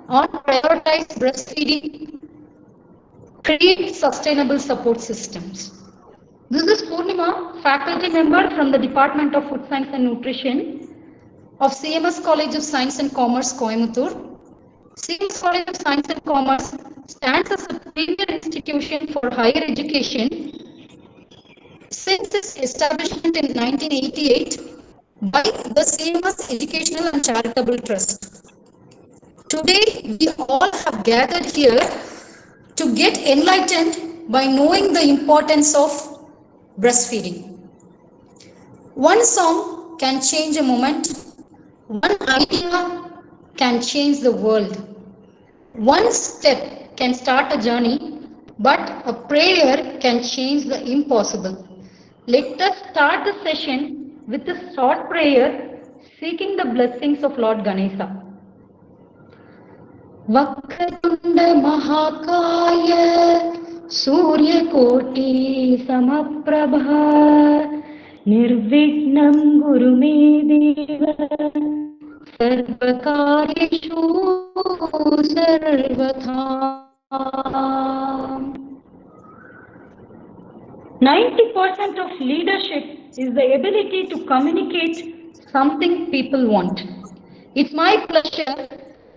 on prioritize breastfeeding, create sustainable support systems. This is Purnima, faculty member from the Department of Food Science and Nutrition of CMS College of Science and Commerce, Coimbatore. CMS College of Science and Commerce stands as a premier institution for higher education since its establishment in 1988 by the CMS Educational and Charitable Trust. Today, we all have gathered here to get enlightened by knowing the importance of breastfeeding. One song can change a moment, one idea can change the world, one step can start a journey, but a prayer can change the impossible. Let us start the session with a short prayer seeking the blessings of Lord Ganesha. Vakratunda महाकाय सूर्यकोटि समप्रभ निर्विघ्नं गुरु मे देव सर्वकार्येषु सर्वथा 90% of leadership is the ability to communicate something people want. It's my pleasure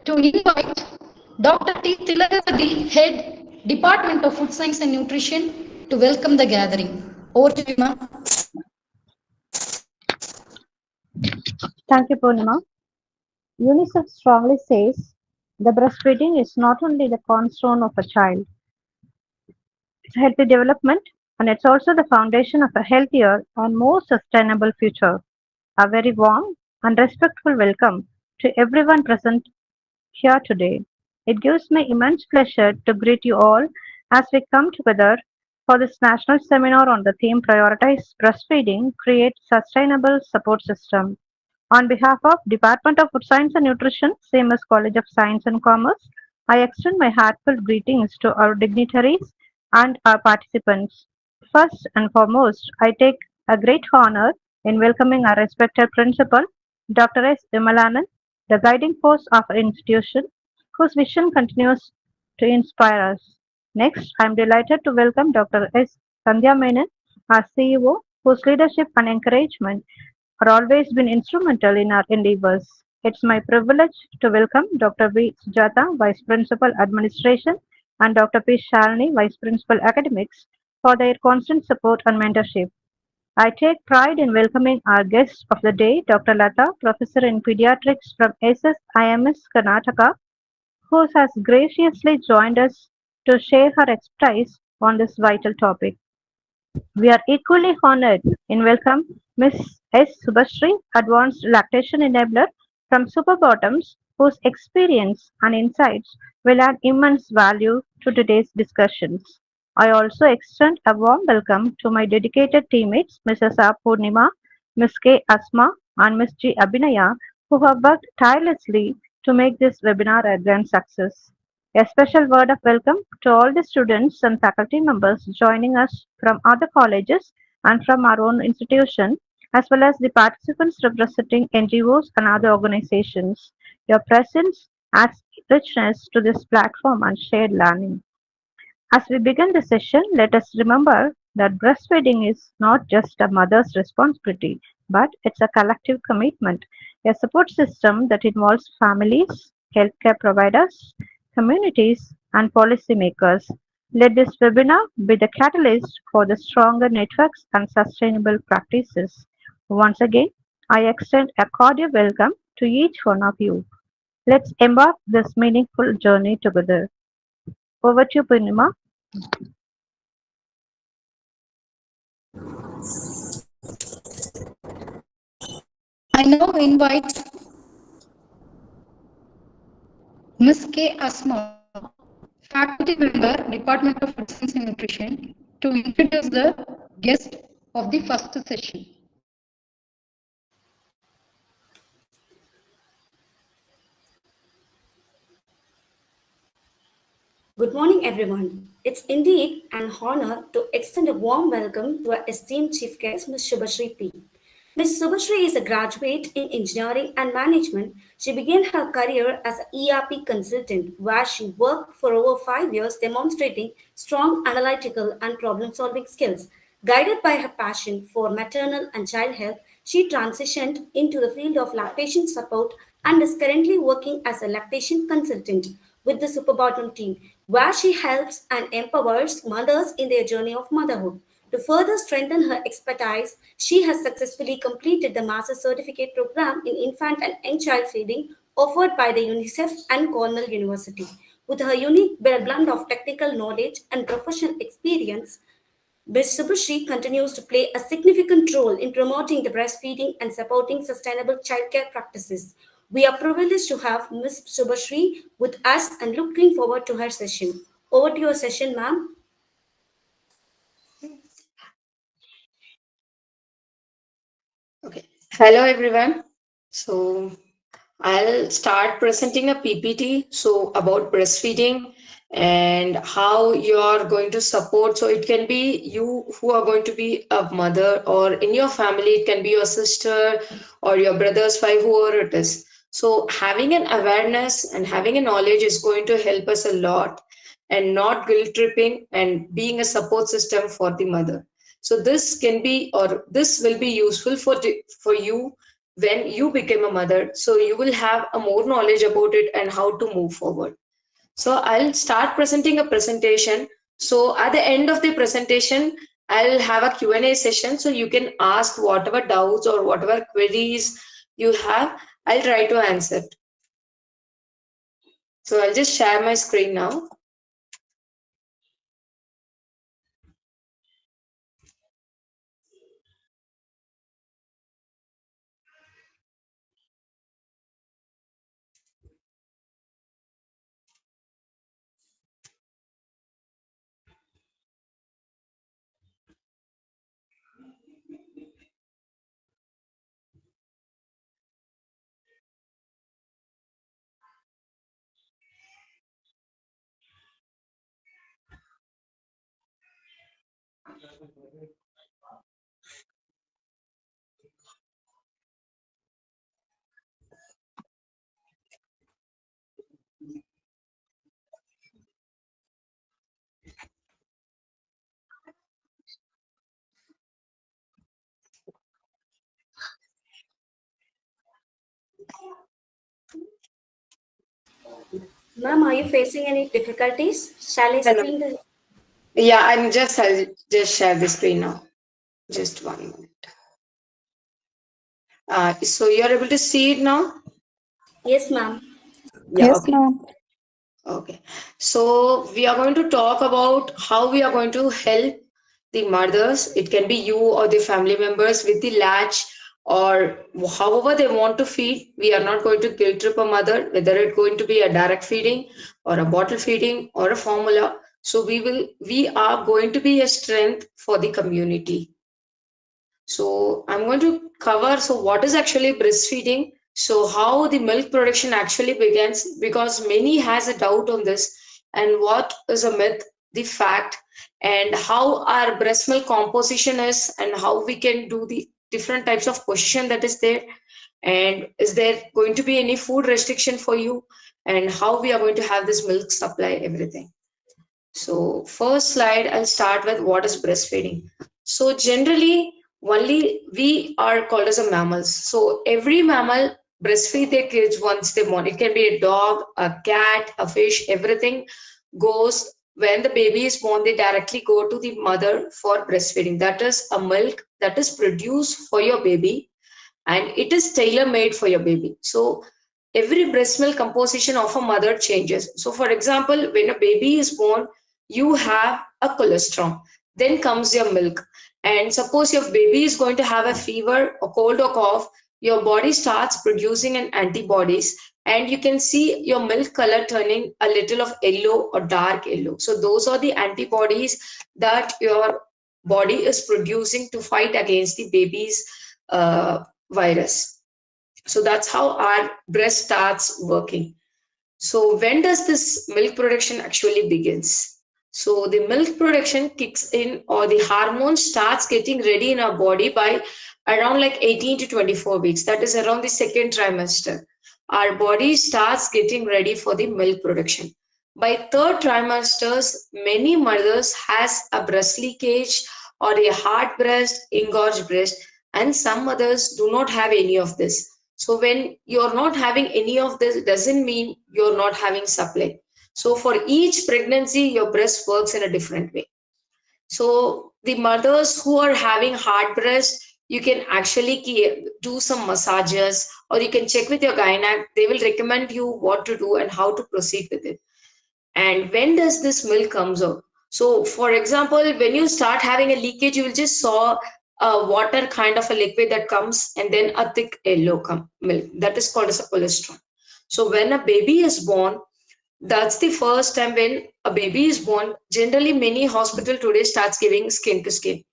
to invite Dr. T. Tilakavati, Head, Department of Food Science and Nutrition, to welcome the gathering. Over to you, ma'am. Thank you, Purnima. UNICEF strongly says the breastfeeding is not only the cornerstone of a child's healthy development, and it's also the foundation of a healthier and more sustainable future. A very warm and respectful welcome to everyone present here today. It gives me immense pleasure to greet you all as we come together for this national seminar on the theme Prioritize Breastfeeding, Create Sustainable Support System. On behalf of Department of Food Science and Nutrition, CMS College of Science and Commerce, I extend my heartfelt greetings to our dignitaries and our participants. First and foremost, I take a great honor in welcoming our respected principal, Dr. S. Vimalanan, the guiding force of our institution, whose vision continues to inspire us. Next, I am delighted to welcome Dr. S. Sandhya Menon, our CEO, whose leadership and encouragement are always been instrumental in our endeavors. It's my privilege to welcome Dr. V. Sujata, Vice Principal Administration, and Dr. P. Shalini, Vice Principal Academics, for their constant support and mentorship. I take pride in welcoming our guest of the day, Dr. Lata, Professor in Pediatrics from SSIMS Karnataka, who has graciously joined us to share her expertise on this vital topic. We are equally honored in welcome Ms. S. Subhashri, Advanced Lactation Enabler from Super Bottoms, whose experience and insights will add immense value to today's discussions. I also extend a warm welcome to my dedicated teammates, Mrs. R. Purnima, Ms. K. Asma, and Ms. G. Abhinaya, who have worked tirelessly to make this webinar a grand success. A special word of welcome to all the students and faculty members joining us from other colleges and from our own institution, as well as the participants representing NGOs and other organizations. Your presence adds richness to this platform and shared learning. As we begin the session, let us remember that breastfeeding is not just a mother's responsibility, but it's a collective commitment, a support system that involves families, healthcare providers, communities, and policymakers. Let this webinar be the catalyst for the stronger networks and sustainable practices. Once again, I extend a cordial welcome to each one of you. Let's embark this meaningful journey together. Over to you, Purnima. I now invite Ms. K. Asma, faculty member, Department of Food Science and Nutrition, to introduce the guest of the first session. Good morning, everyone. It's indeed an honor to extend a warm welcome to our esteemed chief guest, Ms. Shubhashri P. Ms. Subhashri is a graduate in engineering and management. She began her career as an ERP consultant, where she worked for over 5 years, demonstrating strong analytical and problem solving skills. Guided by her passion for maternal and child health, she transitioned into the field of lactation support and is currently working as a lactation consultant with the Superbottom team, where she helps and empowers mothers in their journey of motherhood. To further strengthen her expertise, she has successfully completed the Master Certificate program in infant and young child feeding offered by the UNICEF and Cornell University. With her unique blend of technical knowledge and professional experience, Ms. Subhashri continues to play a significant role in promoting the breastfeeding and supporting sustainable childcare practices. We are privileged to have Ms. Subhashri with us and looking forward to her session. Over to your session, ma'am. Okay. Hello, everyone. So I'll start presenting a PPT. So about breastfeeding and how you are going to support. So it can be you who are going to be a mother, or in your family, it can be your sister or your brother's wife, whoever it is. So having an awareness and having a knowledge is going to help us a lot, and not guilt tripping and being a support system for the mother. So this can be, or this will be useful for you when you become a mother, so you will have a more knowledge about it and how to move forward. So I'll start presenting a presentation. So at the end of the presentation, I'll have a Q&A session, so you can ask whatever doubts or whatever queries you have. I'll try to answer. So I'll just share my screen now. Ma'am, are you facing any difficulties? Shall I Hello. screen the... Yeah, I'll just share the screen now. Just one minute. So you're able to see it now? Yes, ma'am. Yeah, Yes, okay. ma'am. Okay. So we are going to talk about how we are going to help the mothers. It can be you or the family members with the latch, or however they want to feed. We are not going to guilt trip a mother, whether it's going to be a direct feeding or a bottle feeding or a formula. So we are going to be a strength for the community. So I'm going to cover, so what is actually breastfeeding? So how the milk production actually begins, because many has a doubt on this, and what is a myth, the fact, and how our breast milk composition is, and how we can do the different types of position that is there, and is there going to be any food restriction for you, and how we are going to have this milk supply, everything. So first slide, I'll start with what is breastfeeding. So generally, only we are called as a mammals. So every mammal breastfeed their kids once they born. It can be a dog, a cat, a fish, everything goes when the baby is born, they directly go to the mother for breastfeeding. That is a milk that is produced for your baby, and it is tailor made for your baby. So every breast milk composition of a mother changes. So for example, when a baby is born, you have a colostrum, then comes your milk. And suppose your baby is going to have a fever, a cold or cough, your body starts producing an antibodies, and you can see your milk color turning a little of yellow or dark yellow. So those are the antibodies that your body is producing to fight against the baby's virus. So that's how our breast starts working. So when does this milk production actually begins? So the milk production kicks in, or the hormone starts getting ready in our body by around like 18 to 24 weeks, that is around the second trimester, our body starts getting ready for the milk production. By third trimesters, many mothers has a breast leakage or a hard breast, engorged breast, and some mothers do not have any of this. So when you're not having any of this, doesn't mean you're not having supply. So for each pregnancy, your breast works in a different way. So the mothers who are having hard breast, you can actually do some massages, or you can check with your gynac. They will recommend you what to do and how to proceed with it. And when does this milk comes out? So for example, when you start having a leakage, you will just saw a water kind of a liquid that comes, and then a thick yellow milk that is called as a colostrum. So when a baby is born, that's the first time when a baby is born. Generally many hospital today starts giving skin to skin.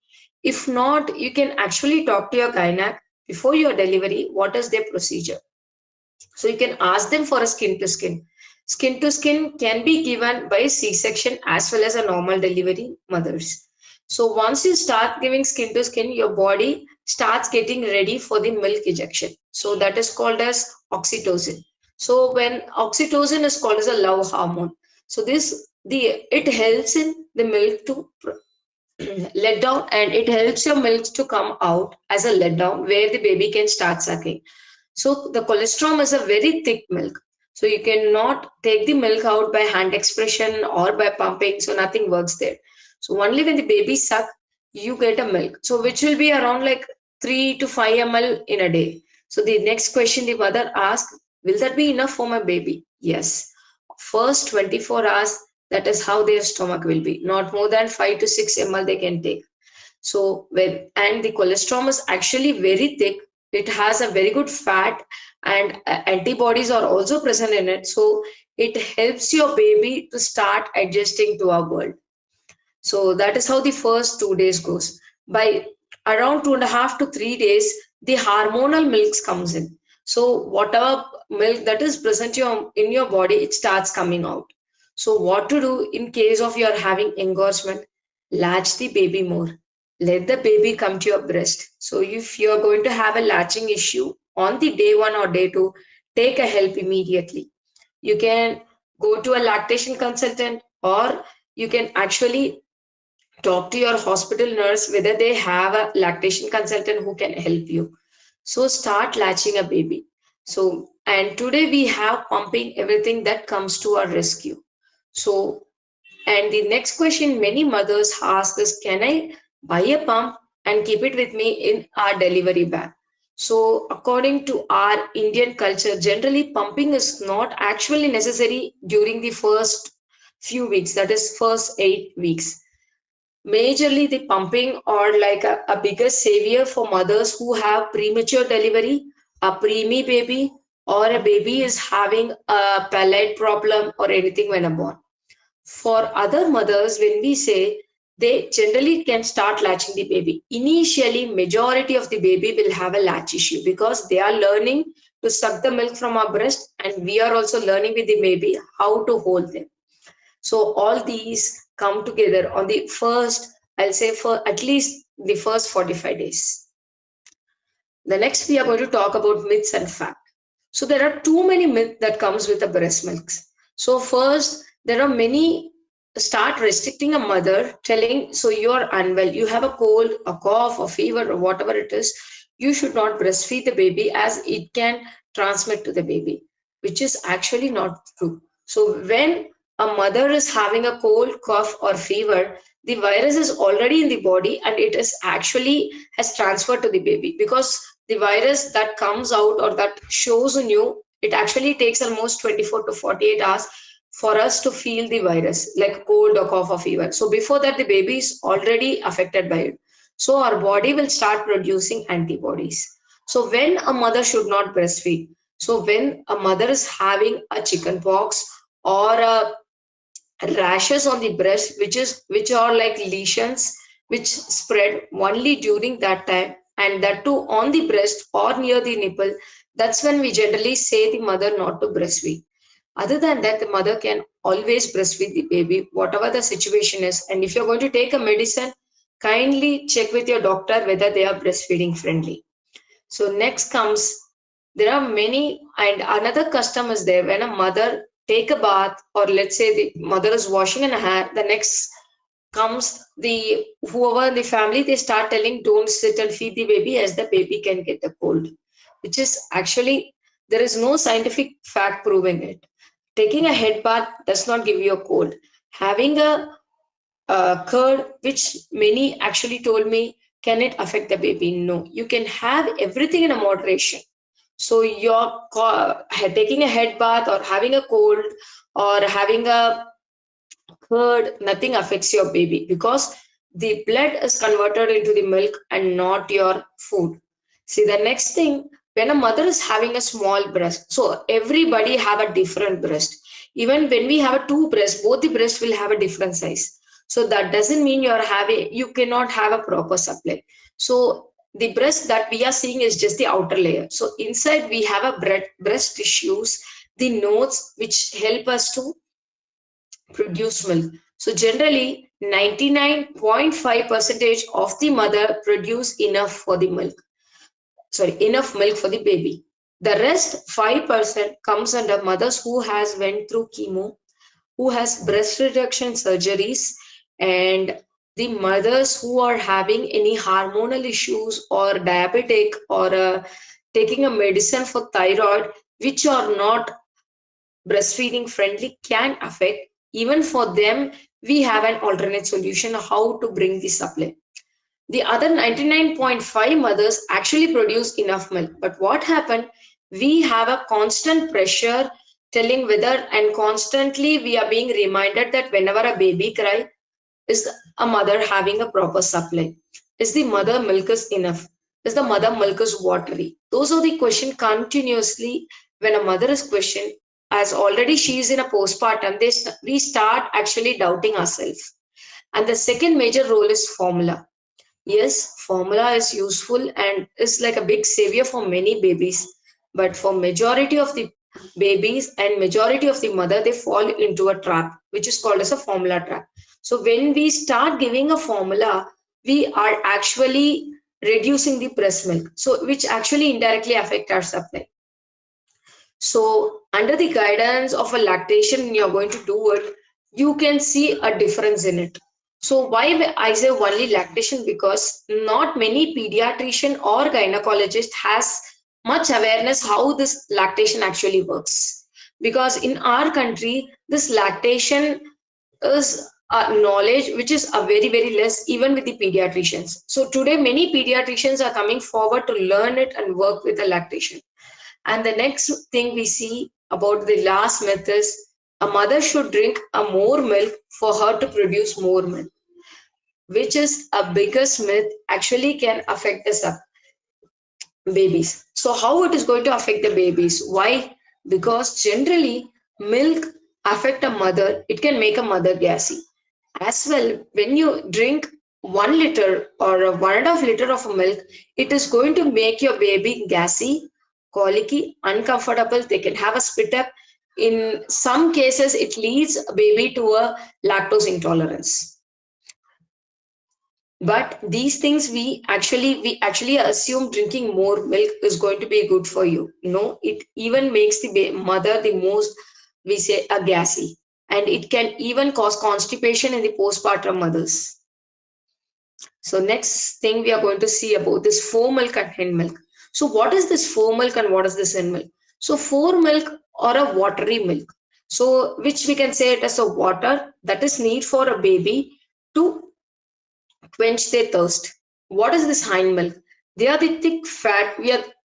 If not, you can actually talk to your gynac before your delivery what is their procedure. So you can ask them for a skin to skin. Skin to skin can be given by C-section as well as a normal delivery mothers. So once you start giving skin to skin, your body starts getting ready for the milk ejection. So that is called as oxytocin. So when oxytocin is called as a love hormone. So it helps in the milk to let down, and it helps your milk to come out as a let down where the baby can start sucking. So the colostrum is a very thick milk. So you cannot take the milk out by hand expression or by pumping. So nothing works there. So only when the baby suck, you get a milk. So which will be around like 3 to 5 ml in a day. So the next question the mother asks, will that be enough for my baby? Yes. First 24 hours, that is how their stomach will be. Not more than 5 to 6 ml they can take. So and the colostrum is actually very thick. It has a very good fat, and antibodies are also present in it. So it helps your baby to start adjusting to our world. So that is how the first 2 days goes. By around 2.5 to 3 days, the hormonal milks comes in. So whatever milk that is present in your body, it starts coming out. So what to do in case of you are having engorgement? Latch the baby more. Let the baby come to your breast. So if you are going to have a latching issue on the day 1 or day 2, take a help immediately. You can go to a lactation consultant, or you can actually talk to your hospital nurse whether they have a lactation consultant who can help you. So start latching a baby. So, and today we have pumping, everything that comes to our rescue. So, and the next question many mothers ask is, can I buy a pump and keep it with me in our delivery bag? So according to our Indian culture, generally pumping is not actually necessary during the first few weeks, that is first 8 weeks. Majorly the pumping or like a bigger savior for mothers who have premature delivery, a preemie baby, or a baby is having a palate problem or anything when born. For other mothers, when we say, they generally can start latching the baby. Initially, majority of the baby will have a latch issue because they are learning to suck the milk from our breast, and we are also learning with the baby how to hold them. So all these come together on the first, I'll say for at least the first 45 days. The next we are going to talk about myths and fact. So there are too many myths that comes with the breast milks. So first, there are many start restricting a mother, telling, so you're unwell, you have a cold, a cough, a fever, or whatever it is, you should not breastfeed the baby as it can transmit to the baby, which is actually not true. So when a mother is having a cold, cough, or fever, the virus is already in the body and it is actually has transferred to the baby, because the virus that comes out or that shows in you, it actually takes almost 24 to 48 hours for us to feel the virus, like cold or cough or fever. So before that, the baby is already affected by it. So our body will start producing antibodies. So when a mother should not breastfeed, so when a mother is having a chicken pox or a rashes on the breast, which are like lesions which spread only during that time, and that too on the breast or near the nipple, that's when we generally say the mother not to breastfeed. Other than that, the mother can always breastfeed the baby, whatever the situation is. And if you're going to take a medicine, kindly check with your doctor whether they are breastfeeding friendly. So next comes, there are many, and another custom is there when a mother take a bath, or let's say the mother is washing her hair, the next comes the whoever in the family, they start telling don't sit and feed the baby as the baby can get a cold, which is actually, there is no scientific fact proving it. Taking a head bath does not give you a cold. Having a curd, which many actually told me, can it affect the baby? No, you can have everything in a moderation. So you're taking a head bath or having a cold or having a curd, nothing affects your baby because the blood is converted into the milk and not your food. See, the next thing, when a mother is having a small breast, so everybody have a different breast. Even when we have a two breasts, both the breasts will have a different size. So that doesn't mean you cannot have a proper supply. So the breast that we are seeing is just the outer layer. So inside we have a breast tissues, the nodes which help us to produce milk. So generally 99.5 percentage of the mother produce enough for the milk. Sorry, enough milk for the baby. The rest 5% comes under mothers who has went through chemo, who has breast reduction surgeries, and the mothers who are having any hormonal issues or diabetic or taking a medicine for thyroid which are not breastfeeding friendly can affect. Even for them we have an alternate solution how to bring the supply. The other 99.5 mothers actually produce enough milk, but what happened, we have a constant pressure telling whether, and constantly we are being reminded that whenever a baby cry, is a mother having a proper supply, is the mother milk is enough, is the mother milk is watery. Those are the question continuously. When a mother is questioned, as already she is in a postpartum, we start actually doubting ourselves. And the second major role is formula. Yes, formula is useful and is like a big savior for many babies, but for majority of the babies and majority of the mother, they fall into a trap, which is called as a formula trap. So when we start giving a formula, we are actually reducing the breast milk, so which actually indirectly affect our supply. So under the guidance of a lactation, you're going to do it, you can see a difference in it. So why I say only lactation? Because not many pediatrician or gynecologist has much awareness how this lactation actually works. Because in our country, this lactation is a knowledge which is a very less even with the pediatricians. So today many pediatricians are coming forward to learn it and work with the lactation. And the next thing we see about the last myth is a mother should drink a more milk for her to produce more milk, which is a biggest myth, actually can affect the babies. So how it is going to affect the babies? Why? Because generally milk affect a mother, it can make a mother gassy. As well, when you drink 1 liter or 1.5 liter of milk, it is going to make your baby gassy, colicky, uncomfortable. They can have a spit up. In some cases, it leads a baby to a lactose intolerance. But these things we actually assume drinking more milk is going to be good for you. No, it even makes the mother the most, we say, a gassy, and it can even cause constipation in the postpartum mothers. So next thing we are going to see about this fore milk and hen milk. So what is this fore milk and what is this hen milk? So fore milk or a watery milk, so which we can say it as a water that is need for a baby to quench their thirst. What is this hind milk? They are the thick fat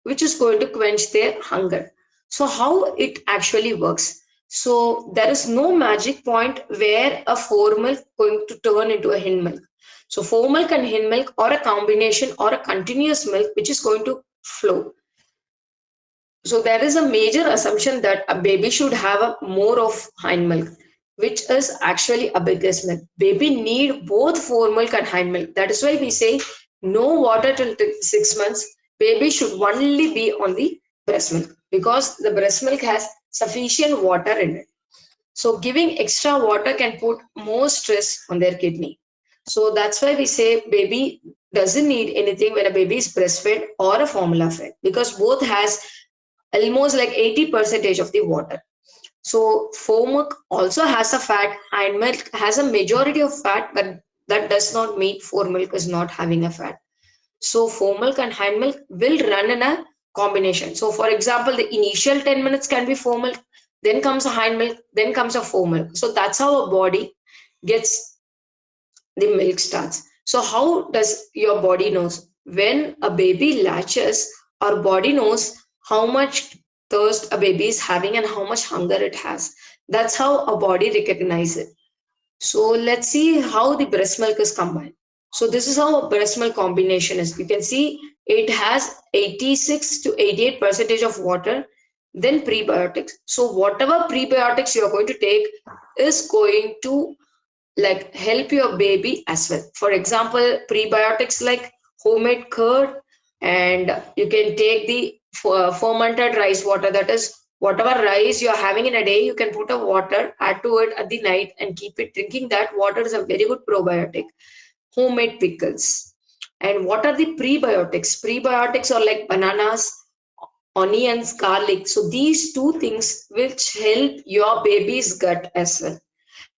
which is going to quench their hunger. So how it actually works? So there is no magic point where a fore milk going to turn into a hen milk. So fore milk and hen milk or a combination or a continuous milk which is going to flow. So there is a major assumption that a baby should have a more of hind milk, which is actually a biggest myth. Baby need both fore milk and hind milk. That is why we say no water till 6 months. Baby should only be on the breast milk because the breast milk has sufficient water in it. So giving extra water can put more stress on their kidney. So that's why we say baby doesn't need anything when a baby is breastfed or a formula fed, because both has almost like 80% of the water. So foam milk also has a fat, hind milk has a majority of fat, but that does not mean fore milk is not having a fat. So foam milk and hind milk will run in a combination. So for example, the initial 10 minutes can be foam milk, then comes a hind milk, then comes a foam milk. So that's how a body gets the milk starts. So how does your body knows? When a baby latches, our body knows how much thirst a baby is having and how much hunger it has. That's how a body recognizes it. So let's see how the breast milk is combined. So this is how a breast milk combination is. You can see it has 86 to 88 percentage of water, then prebiotics. So whatever prebiotics you are going to take is going to like help your baby as well. For example, prebiotics like homemade curd, and you can take the fermented rice water. That is, whatever rice you are having in a day, you can put a water, add to it at the night, and keep it drinking. That water is a very good probiotic. Homemade pickles. And what are the prebiotics? Prebiotics are like bananas, onions, garlic. So these two things which help your baby's gut as well.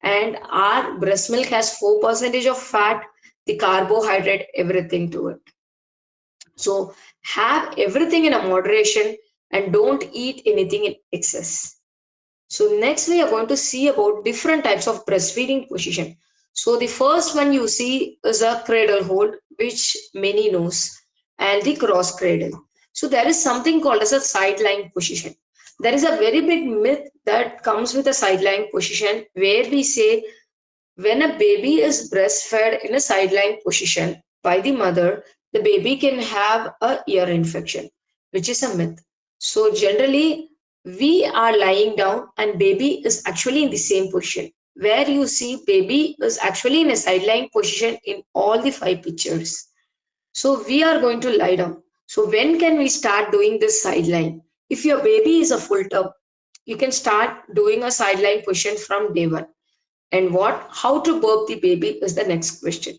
And our breast milk has 4% of fat, the carbohydrate, everything to it. So have everything in a moderation and don't eat anything in excess. So next we are going to see about different types of breastfeeding position. So the first one you see is a cradle hold, which many knows, and the cross cradle. So there is something called as a sideline position. There is a very big myth that comes with a sideline position where we say when a baby is breastfed in a sideline position by the mother, the baby can have a ear infection, which is a myth. So generally, we are lying down and baby is actually in the same position. Where you see baby is actually in a sideline position in all the five pictures. So we are going to lie down. So when can we start doing this sideline? If your baby is a full term, you can start doing a sideline position from day one. And how to burp the baby is the next question.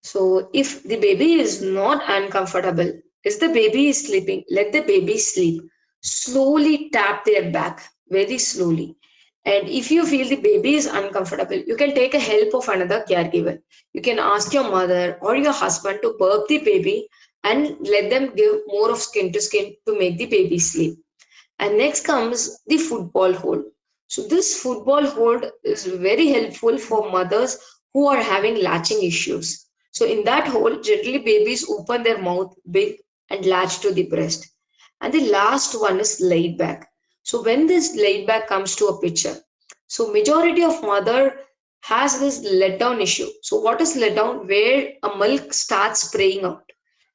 So if the baby is not uncomfortable, is the baby is sleeping, let the baby sleep. Slowly tap their back, very slowly. And if you feel the baby is uncomfortable, you can take a help of another caregiver. You can ask your mother or your husband to burp the baby and let them give more of skin to skin to make the baby sleep. And next comes the football hold. So this football hold is very helpful for mothers who are having latching issues. So in that hold, generally babies open their mouth big and latch to the breast. And the last one is laid back. So when this laid back comes to a picture, so majority of mother has this let down issue. So what is let down? Where a milk starts spraying out.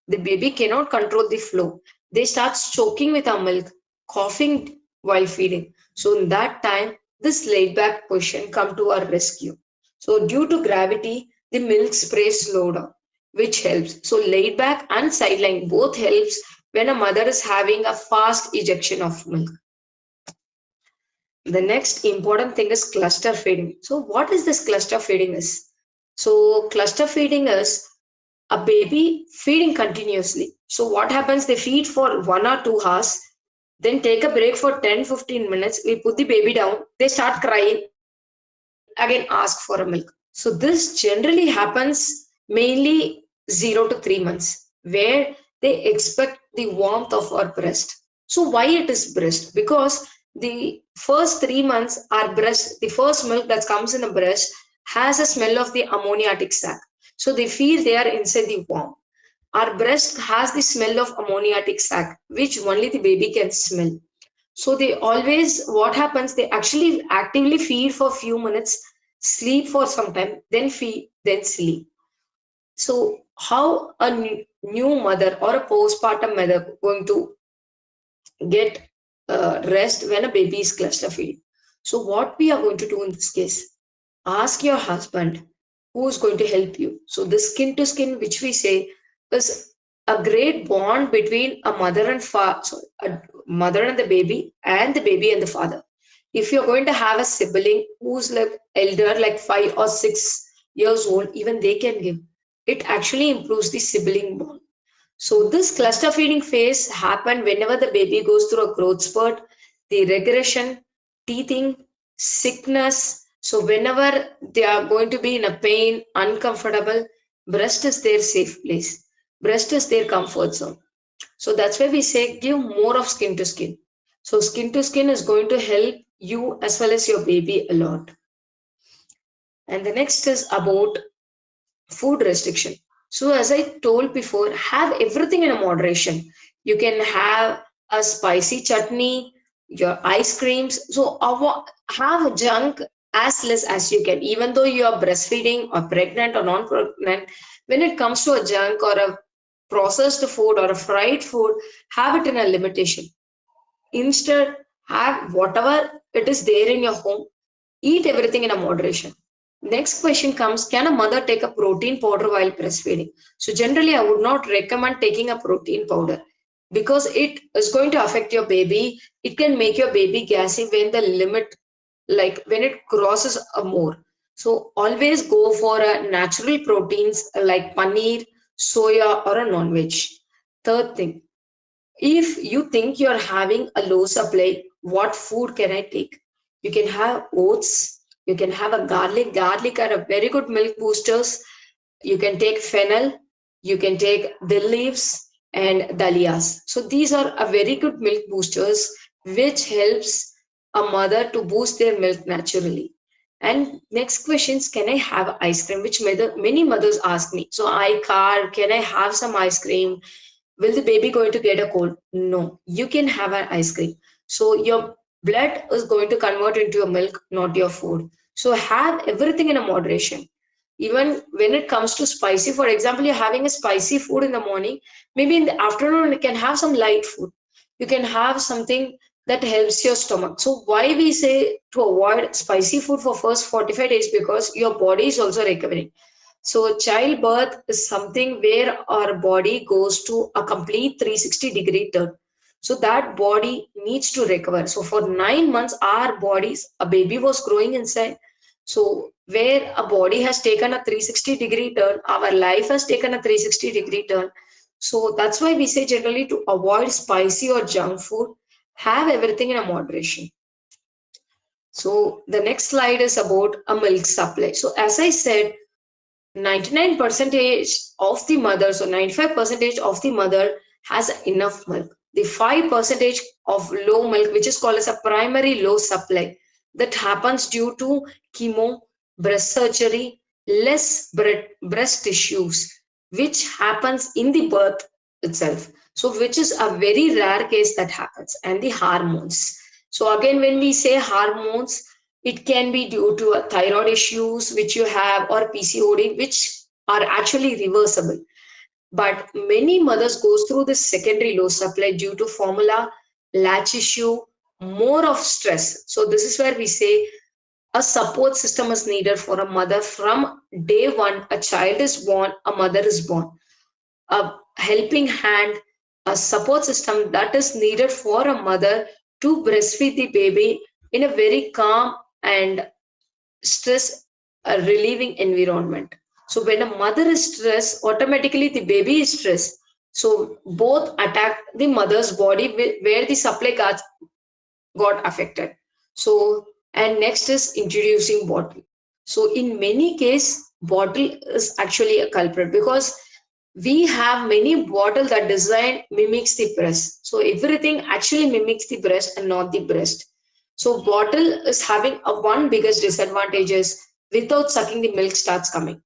The baby cannot control the flow. They start choking with our milk, coughing while feeding. So in that time, this laid back position come to our rescue. So due to gravity, the milk spray slow down, which helps. So laid back and sideline both helps when a mother is having a fast ejection of milk. The next important thing is cluster feeding. So what is this cluster feeding is? So cluster feeding is a baby feeding continuously. So what happens? They feed for 1 or 2 hours, then take a break for 10-15 minutes. We put the baby down, they start crying, again ask for a milk. So this generally happens mainly 0 to 3 months, where they expect the warmth of our breast. So why it is breast? Because the first 3 months our breast, the first milk that comes in the breast has a smell of the ammoniatic sac. So they feel they are inside the womb. Our breast has the smell of ammoniatic sac, which only the baby can smell. So they always, what happens, they actually actively feed for a few minutes, sleep for some time, then feed, then sleep. So how a new mother or a postpartum mother going to get rest when a baby is cluster feeding? So what we are going to do in this case, ask your husband who is going to help you. So the skin to skin, which we say is a great bond between a mother and a mother and the baby and the father. If you're going to have a sibling who's like elder, like 5 or 6 years old, even they can give. It actually improves the sibling bond. So this cluster feeding phase happen whenever the baby goes through a growth spurt, the regression, teething, sickness. So whenever they are going to be in a pain, uncomfortable, breast is their safe place. Breast is their comfort zone. So that's why we say give more of skin to skin. So skin to skin is going to help you as well as your baby a lot. And the next is about food restriction. So as I told before, have everything in a moderation. You can have a spicy chutney, your ice creams. So have junk as less as you can. Even though you are breastfeeding or pregnant or non-pregnant, when it comes to a junk or a processed food or a fried food, have it in a limitation. Instead, have whatever it is there in your home, eat everything in a moderation. Next question comes, can a mother take a protein powder while breastfeeding? So generally, I would not recommend taking a protein powder because it is going to affect your baby. It can make your baby gassy when the limit, like when it crosses a more. So always go for a natural proteins like paneer, soya, or a non-veg. Third thing, if you think you're having a low supply, what food can I take? You can have oats, you can have a garlic. Garlic are a very good milk boosters. You can take fennel, you can take dill leaves and dahlias. So these are a very good milk boosters which helps a mother to boost their milk naturally. And next questions, can I have ice cream? Which many mothers ask me. So can I have some ice cream? Will the baby going to get a cold? No, you can have an ice cream. So your blood is going to convert into your milk, not your food. So have everything in a moderation. Even when it comes to spicy, for example, you're having a spicy food in the morning, maybe in the afternoon you can have some light food. You can have something that helps your stomach. So why we say to avoid spicy food for first 45 days, because your body is also recovering. So childbirth is something where our body goes to a complete 360-degree turn. So that body needs to recover. So for 9 months, our bodies, a baby was growing inside. So where a body has taken a 360-degree turn, our life has taken a 360-degree turn. So that's why we say generally to avoid spicy or junk food, have everything in a moderation. So the next slide is about a milk supply. So as I said, 99% of the mother, so 95% of the mother has enough milk. The 5% of low milk, which is called as a primary low supply, that happens due to chemo, breast surgery, less breast tissues, which happens in the birth itself. So, which is a very rare case that happens, and the hormones. So, again, when we say hormones, it can be due to a thyroid issues which you have or PCOD, which are actually reversible. But many mothers goes through this secondary low supply due to formula, latch issue, more of stress. So this is where we say a support system is needed for a mother from day one. A child is born, a mother is born. A helping hand, a support system that is needed for a mother to breastfeed the baby in a very calm and stress relieving environment. So when a mother is stressed, automatically the baby is stressed. So both attack the mother's body where the supply got affected. So and next is introducing bottle. So in many cases, bottle is actually a culprit because we have many bottle that design mimics the breast. So everything actually mimics the breast and not the breast. So bottle is having a one biggest disadvantage is without sucking the milk starts coming.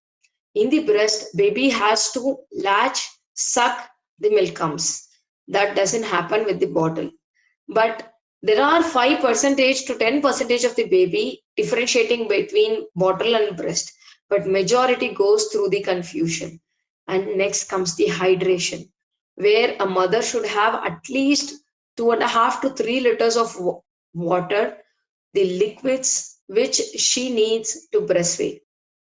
In the breast, baby has to latch, suck, the milk comes. That doesn't happen with the bottle. But there are 5% to 10% of the baby differentiating between bottle and breast, but majority goes through the confusion. And next comes the hydration, where a mother should have at least 2.5 to 3 liters of water, the liquids which she needs to breastfeed,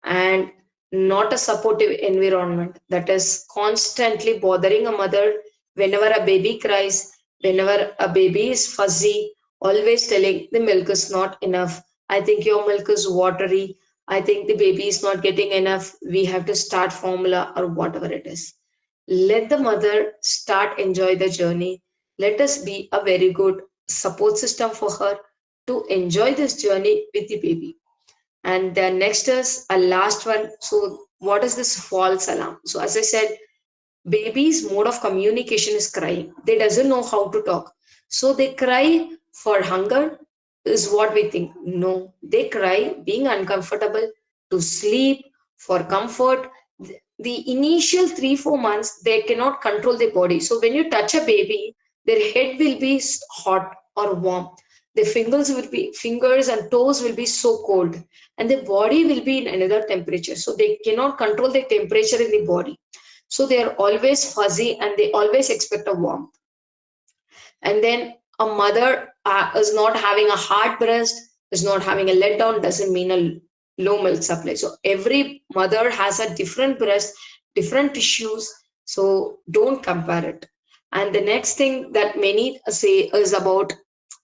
and not a supportive environment that is constantly bothering a mother whenever a baby cries, whenever a baby is fuzzy, always telling the milk is not enough. I think your milk is watery. I think the baby is not getting enough, we have to start formula or whatever it is. Let the mother start enjoy the journey. Let us be a very good support system for her to enjoy this journey with the baby. And then next is a last one. So what is this false alarm? So as I said, baby's mode of communication is crying. They doesn't know how to talk. So they cry for hunger is what we think. No, they cry being uncomfortable, to sleep, for comfort. The initial 3-4 months they cannot control their body. So when you touch a baby, their head will be hot or warm. Their fingers and toes will be so cold, and their body will be in another temperature. So they cannot control the temperature in the body, so they are always fuzzy and they always expect a warmth. And then a mother is not having a hard breast, is not having a letdown, doesn't mean a low milk supply. So every mother has a different breast, different tissues. So don't compare it. And the next thing that many say is about,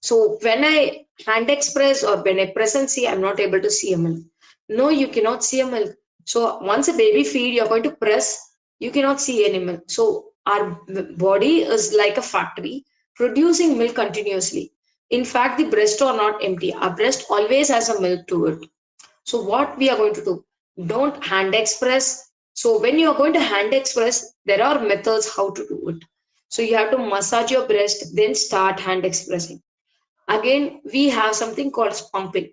so when I hand express or when I press and see, I'm not able to see a milk. No, you cannot see a milk. So once a baby feed, you're going to press, you cannot see any milk. So our body is like a factory producing milk continuously. In fact, the breast are not empty. Our breast always has a milk to it. So what we are going to do? Don't hand express. So when you are going to hand express, there are methods how to do it. So you have to massage your breast, then start hand expressing. Again, we have something called pumping.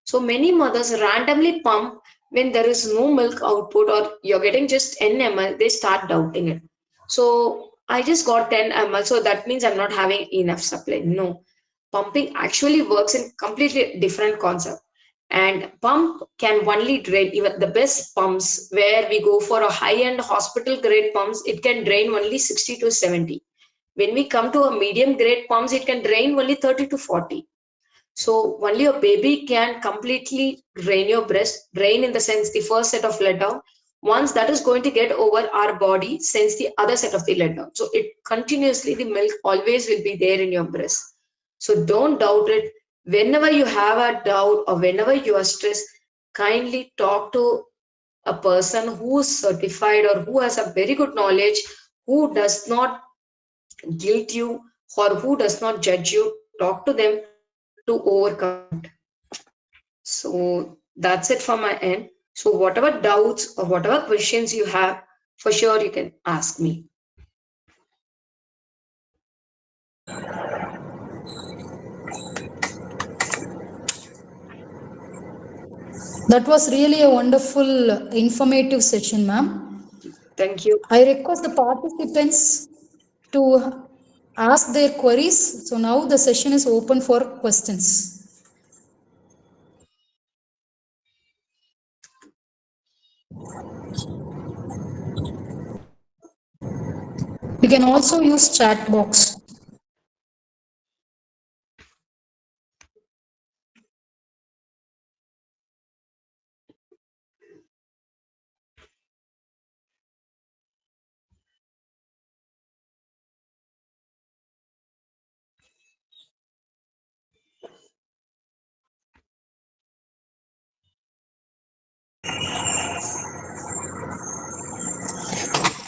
So many mothers randomly pump when there is no milk output or you're getting just 10 ml, they start doubting it. So I just got 10 ml, so that means I'm not having enough supply. No, pumping actually works in completely different concept. And pump can only drain, even the best pumps where we go for a high-end hospital grade pumps, it can drain only 60 to 70. When we come to a medium grade pumps, it can drain only 30 to 40. So only a baby can completely drain your breast, drain in the sense the first set of letdown. Once that is going to get over, our body sends the other set of the letdown. So it continuously, the milk always will be there in your breast. So don't doubt it. Whenever you have a doubt or whenever you are stressed, kindly talk to a person who is certified or who has a very good knowledge, who does not guilt you or who does not judge you. Talk to them to overcome it. So that's it from my end. So whatever doubts or whatever questions you have, for sure you can ask me. That was really a wonderful, informative session, ma'am. Thank you. I request the participants to ask their queries. So now the session is open for questions. You can also use chat box.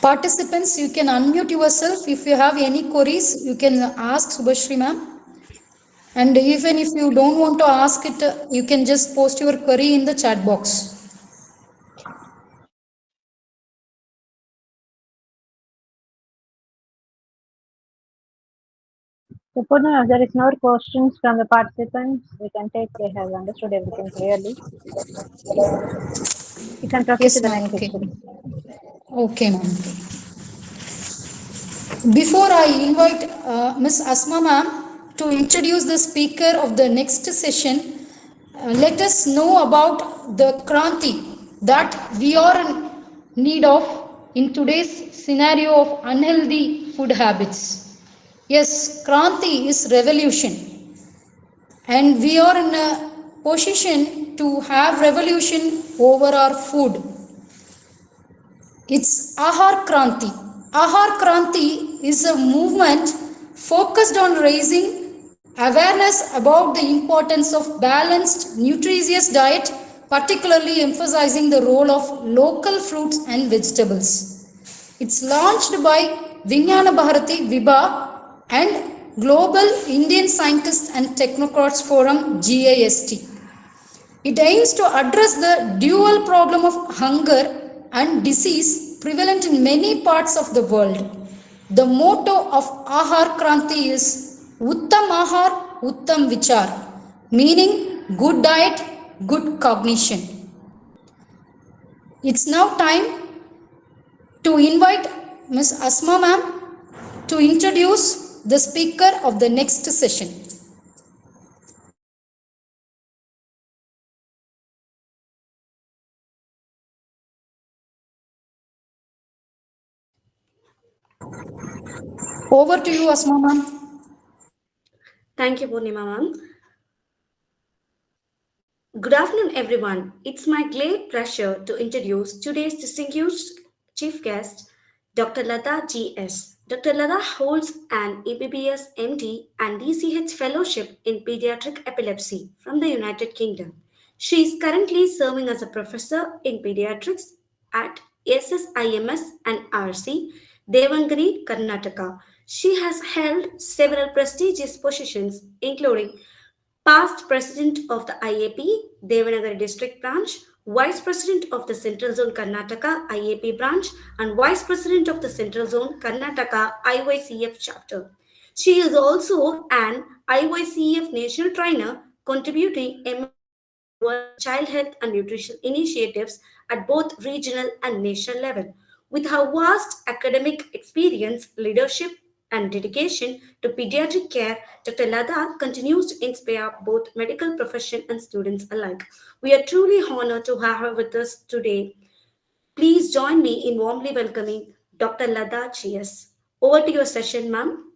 Participants, you can unmute yourself. If you have any queries, you can ask Subhashri ma'am. And even if you don't want to ask it, you can just post your query in the chat box. So, Purna, if there is no questions from the participants, we can take they have understood everything clearly. You can proceed Yes, to the ma'am. next Okay. section. Okay, ma'am. Before I invite Ms. Asma ma'am to introduce the speaker of the next session, let us know about the Kranti that we are in need of in today's scenario of unhealthy food habits. Yes, Kranti is revolution, and we are in a position to have revolution over our food. It's Ahar Kranti. Ahar Kranti is a movement focused on raising awareness about the importance of balanced, nutritious diet particularly emphasizing the role of local fruits and vegetables. It's launched by Vijnana Bharati Vibha and Global Indian Scientists and Technocrats Forum GIST. It aims to address the dual problem of hunger and disease prevalent in many parts of the world. The motto of Ahar Kranti is Uttam Ahar, Uttam Vichar, meaning good diet, good cognition. It's now time to invite Ms. Asma ma'am to introduce the speaker of the next session. Over to you, Asma ma'am. Thank you, Purnima ma'am. Good afternoon, everyone. It's my great pleasure to introduce today's distinguished chief guest, Dr. Lata G.S. Dr. Lata holds an ABBS MD and DCH Fellowship in Pediatric Epilepsy from the United Kingdom. She is currently serving as a professor in pediatrics at SSIMS and RC, Devangari, Karnataka. She has held several prestigious positions, including past president of the IAP, Devanagari District Branch, vice president of the Central Zone Karnataka IAP branch, and vice president of the Central Zone Karnataka IYCF chapter. She is also an IYCF national trainer, contributing towards child health and nutrition initiatives at both regional and national level. With her vast academic experience, leadership, and dedication to pediatric care, Dr. Lada continues to inspire both medical profession and students alike. We are truly honored to have her with us today. Please join me in warmly welcoming Dr. Lada Chias. Over to your session, ma'am.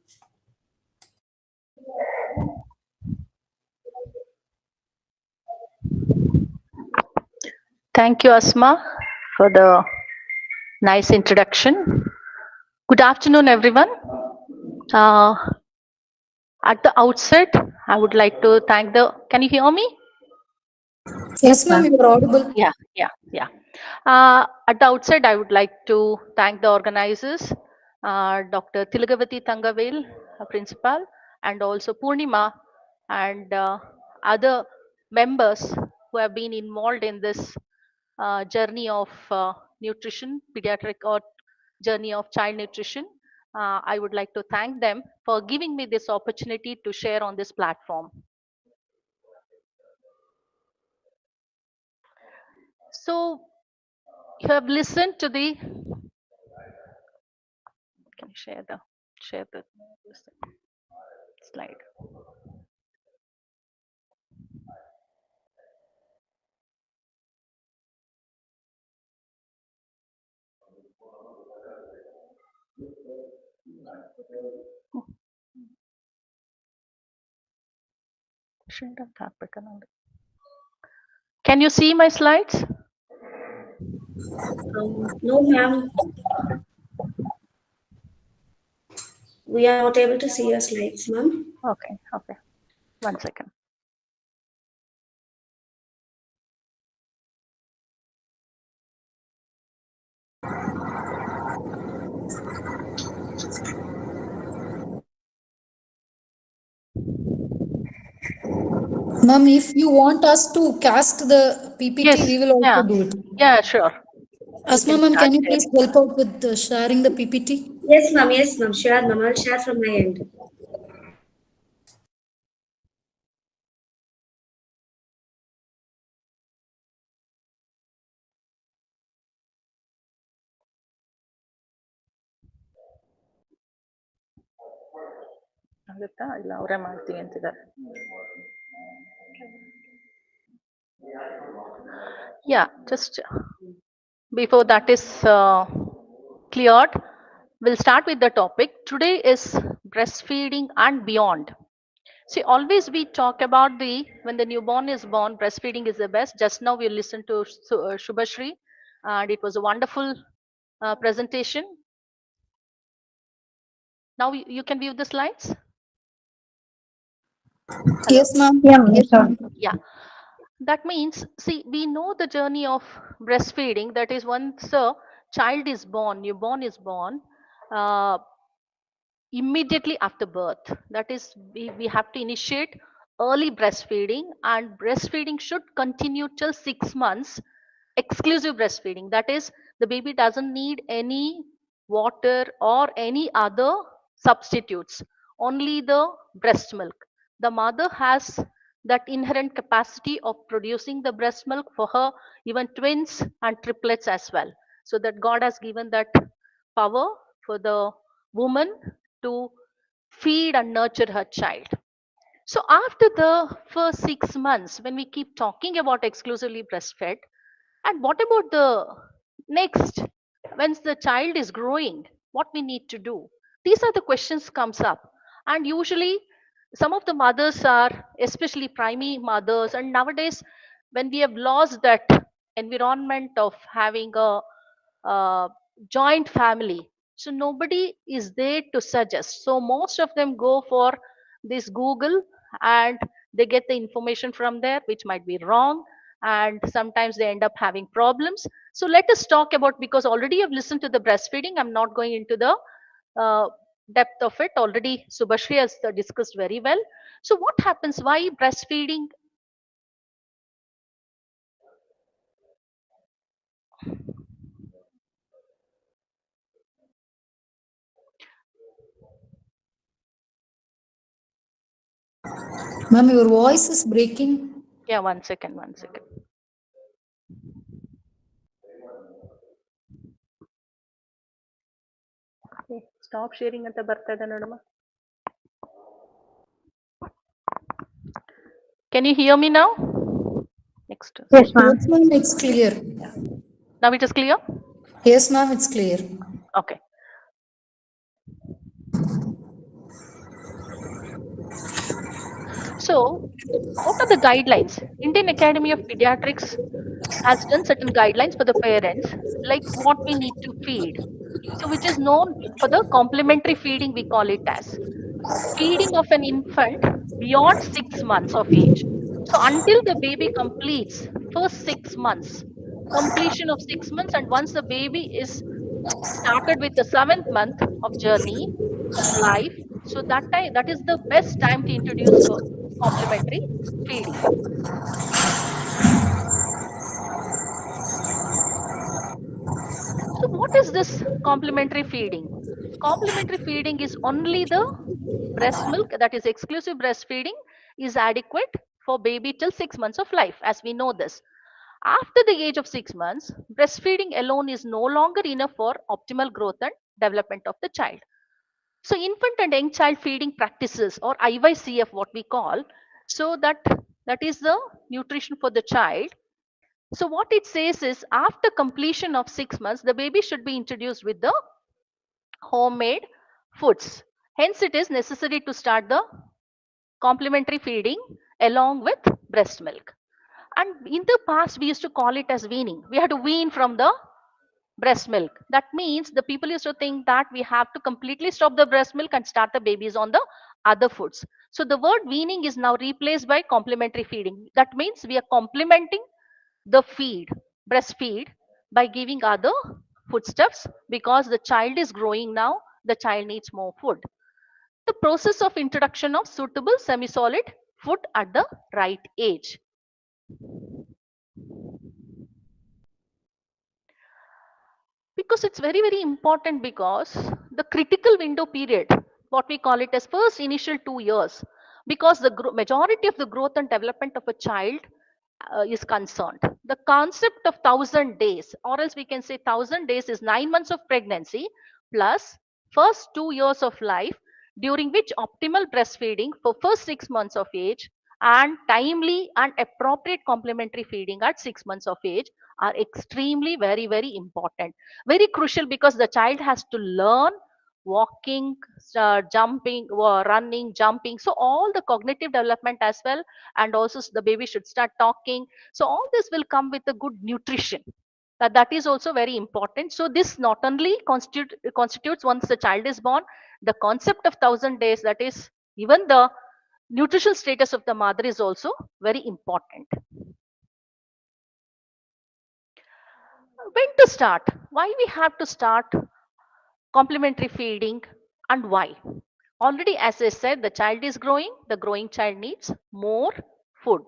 Thank you, Asma, for the nice introduction. Good afternoon, everyone. Uh, at the outset, I would like to thank the. Can you hear me? Yes, ma'am, you are audible. Yeah. At the outset, I would like to thank the organizers, Dr. Tilagavati Tangavel, principal, and also Purnima and other members who have been involved in this journey of nutrition, pediatric or journey of child nutrition. I would like to thank them for giving me this opportunity to share on this platform. So you have listened to the. Can you share the slide? Shouldn't have that button on it. Can you see my slides? No, ma'am. We are not able to see your slides, ma'am. Okay. 1 second. Ma'am, if you want us to cast the PPT, Yes. we will also do it. Yeah, sure. Asma ma'am, can you please help out with sharing the PPT? Yes, ma'am. Sure, ma'am. I'll share from my end. ಆಗುತ್ತಾ ಇಲ್ಲ ಅವರೇ ಮಾಡ್ತೀನಿ ಅಂತಿದ್ದಾರೆ. Yeah, just before that is cleared, we'll start with the topic. Today is breastfeeding and beyond. See, always we talk about when the newborn is born, breastfeeding is the best. Just now we listened to Shubhashri, and it was a wonderful presentation. Now you can view the slides. Yes, ma'am. Yeah. Yeah. That means, see, we know the journey of breastfeeding. That is, once a child is born, newborn is born, uh, immediately after birth. That is, we have to initiate early breastfeeding, and breastfeeding should continue till 6 months. Exclusive breastfeeding, that is, the baby doesn't need any water or any other substitutes, only the breast milk. The mother has that inherent capacity of producing the breast milk for her, even twins and triplets as well. So that God has given that power for the woman to feed and nurture her child. So after the first 6 months, when we keep talking about exclusively breastfed, and what about the next, once the child is growing, what we need to do? These are the questions comes up, and usually some of the mothers are, especially primary mothers, and nowadays when we have lost that environment of having a joint family, so nobody is there to suggest. So most of them go for this Google, and they get the information from there, which might be wrong, and sometimes they end up having problems. So let us talk about, because already I've listened to the breastfeeding, I'm not going into the uh, depth of it. Already Subhashri has discussed very well. So what happens, why breastfeeding? Ma'am, your voice is breaking. Yeah, one second. Okay, stop sharing at the birthday nodama. Can you hear me now? Next. Yes, ma'am. Yes, ma'am, it's clear. Now it is clear? Yes, ma'am, it's clear. Okay. So, what are the guidelines? Indian Academy of Pediatrics has done certain guidelines for the parents, like what we need to feed. So, which is known for the complementary feeding, we call it as feeding of an infant beyond 6 months of age. So, until the baby completes first 6 months, completion of 6 months, and once the baby is started with the seventh month of journey of life, so that time, that is the best time to introduce complementary feeding. So what is this complementary feeding? Complementary feeding is only the breast milk, that is exclusive breastfeeding is adequate for baby till 6 months of life, as we know this. After the age of 6 months, breastfeeding alone is no longer enough for optimal growth and development of the child. So infant and young child feeding practices, or IYCF what we call, so that is the nutrition for the child. So what it says is, after completion of 6 months, the baby should be introduced with the homemade foods. Hence it is necessary to start the complementary feeding along with breast milk. And in the past we used to call it as weaning. We had to wean from the breast milk. That means the people used to think that we have to completely stop the breast milk and start the babies on the other foods. So the word weaning is now replaced by complementary feeding. That means we are complementing the breastfeed, by giving other foodstuffs, because the child is growing now, the child needs more food. The process of introduction of suitable semi-solid food at the right age. Because it's very important, because the critical window period, what we call it as first initial 2 years, because the majority of the growth and development of a child is concerned. The concept of 1,000 days, or else we can say 1,000 days is 9 months of pregnancy plus first 2 years of life, during which optimal breastfeeding for first 6 months of age and timely and appropriate complementary feeding at 6 months of age are extremely very important, very crucial, because the child has to learn walking, jumping, running, jumping, so all the cognitive development as well, and also the baby should start talking. So all this will come with a good nutrition. That is also very important. So this not only constitutes, once the child is born, the concept of 1,000 days, that is, even the nutritional status of the mother is also very important. When to start? Why we have to start complementary feeding and why? Already, as I said, the child is growing, the growing child needs more food.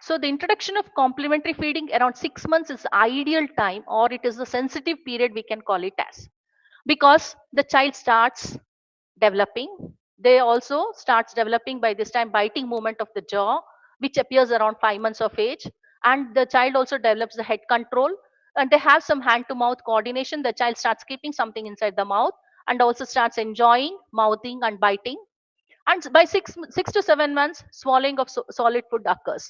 So, the introduction of complementary feeding around 6 months is the ideal time, or it is the sensitive period we can call it as, because the child starts developing. They also starts developing by this time biting movement of the jaw, which appears around 5 months of age, and the child also develops the head control, and they have some hand to mouth coordination. The child starts keeping something inside the mouth and also starts enjoying mouthing and biting, and by 6 to 7 months swallowing of solid food occurs,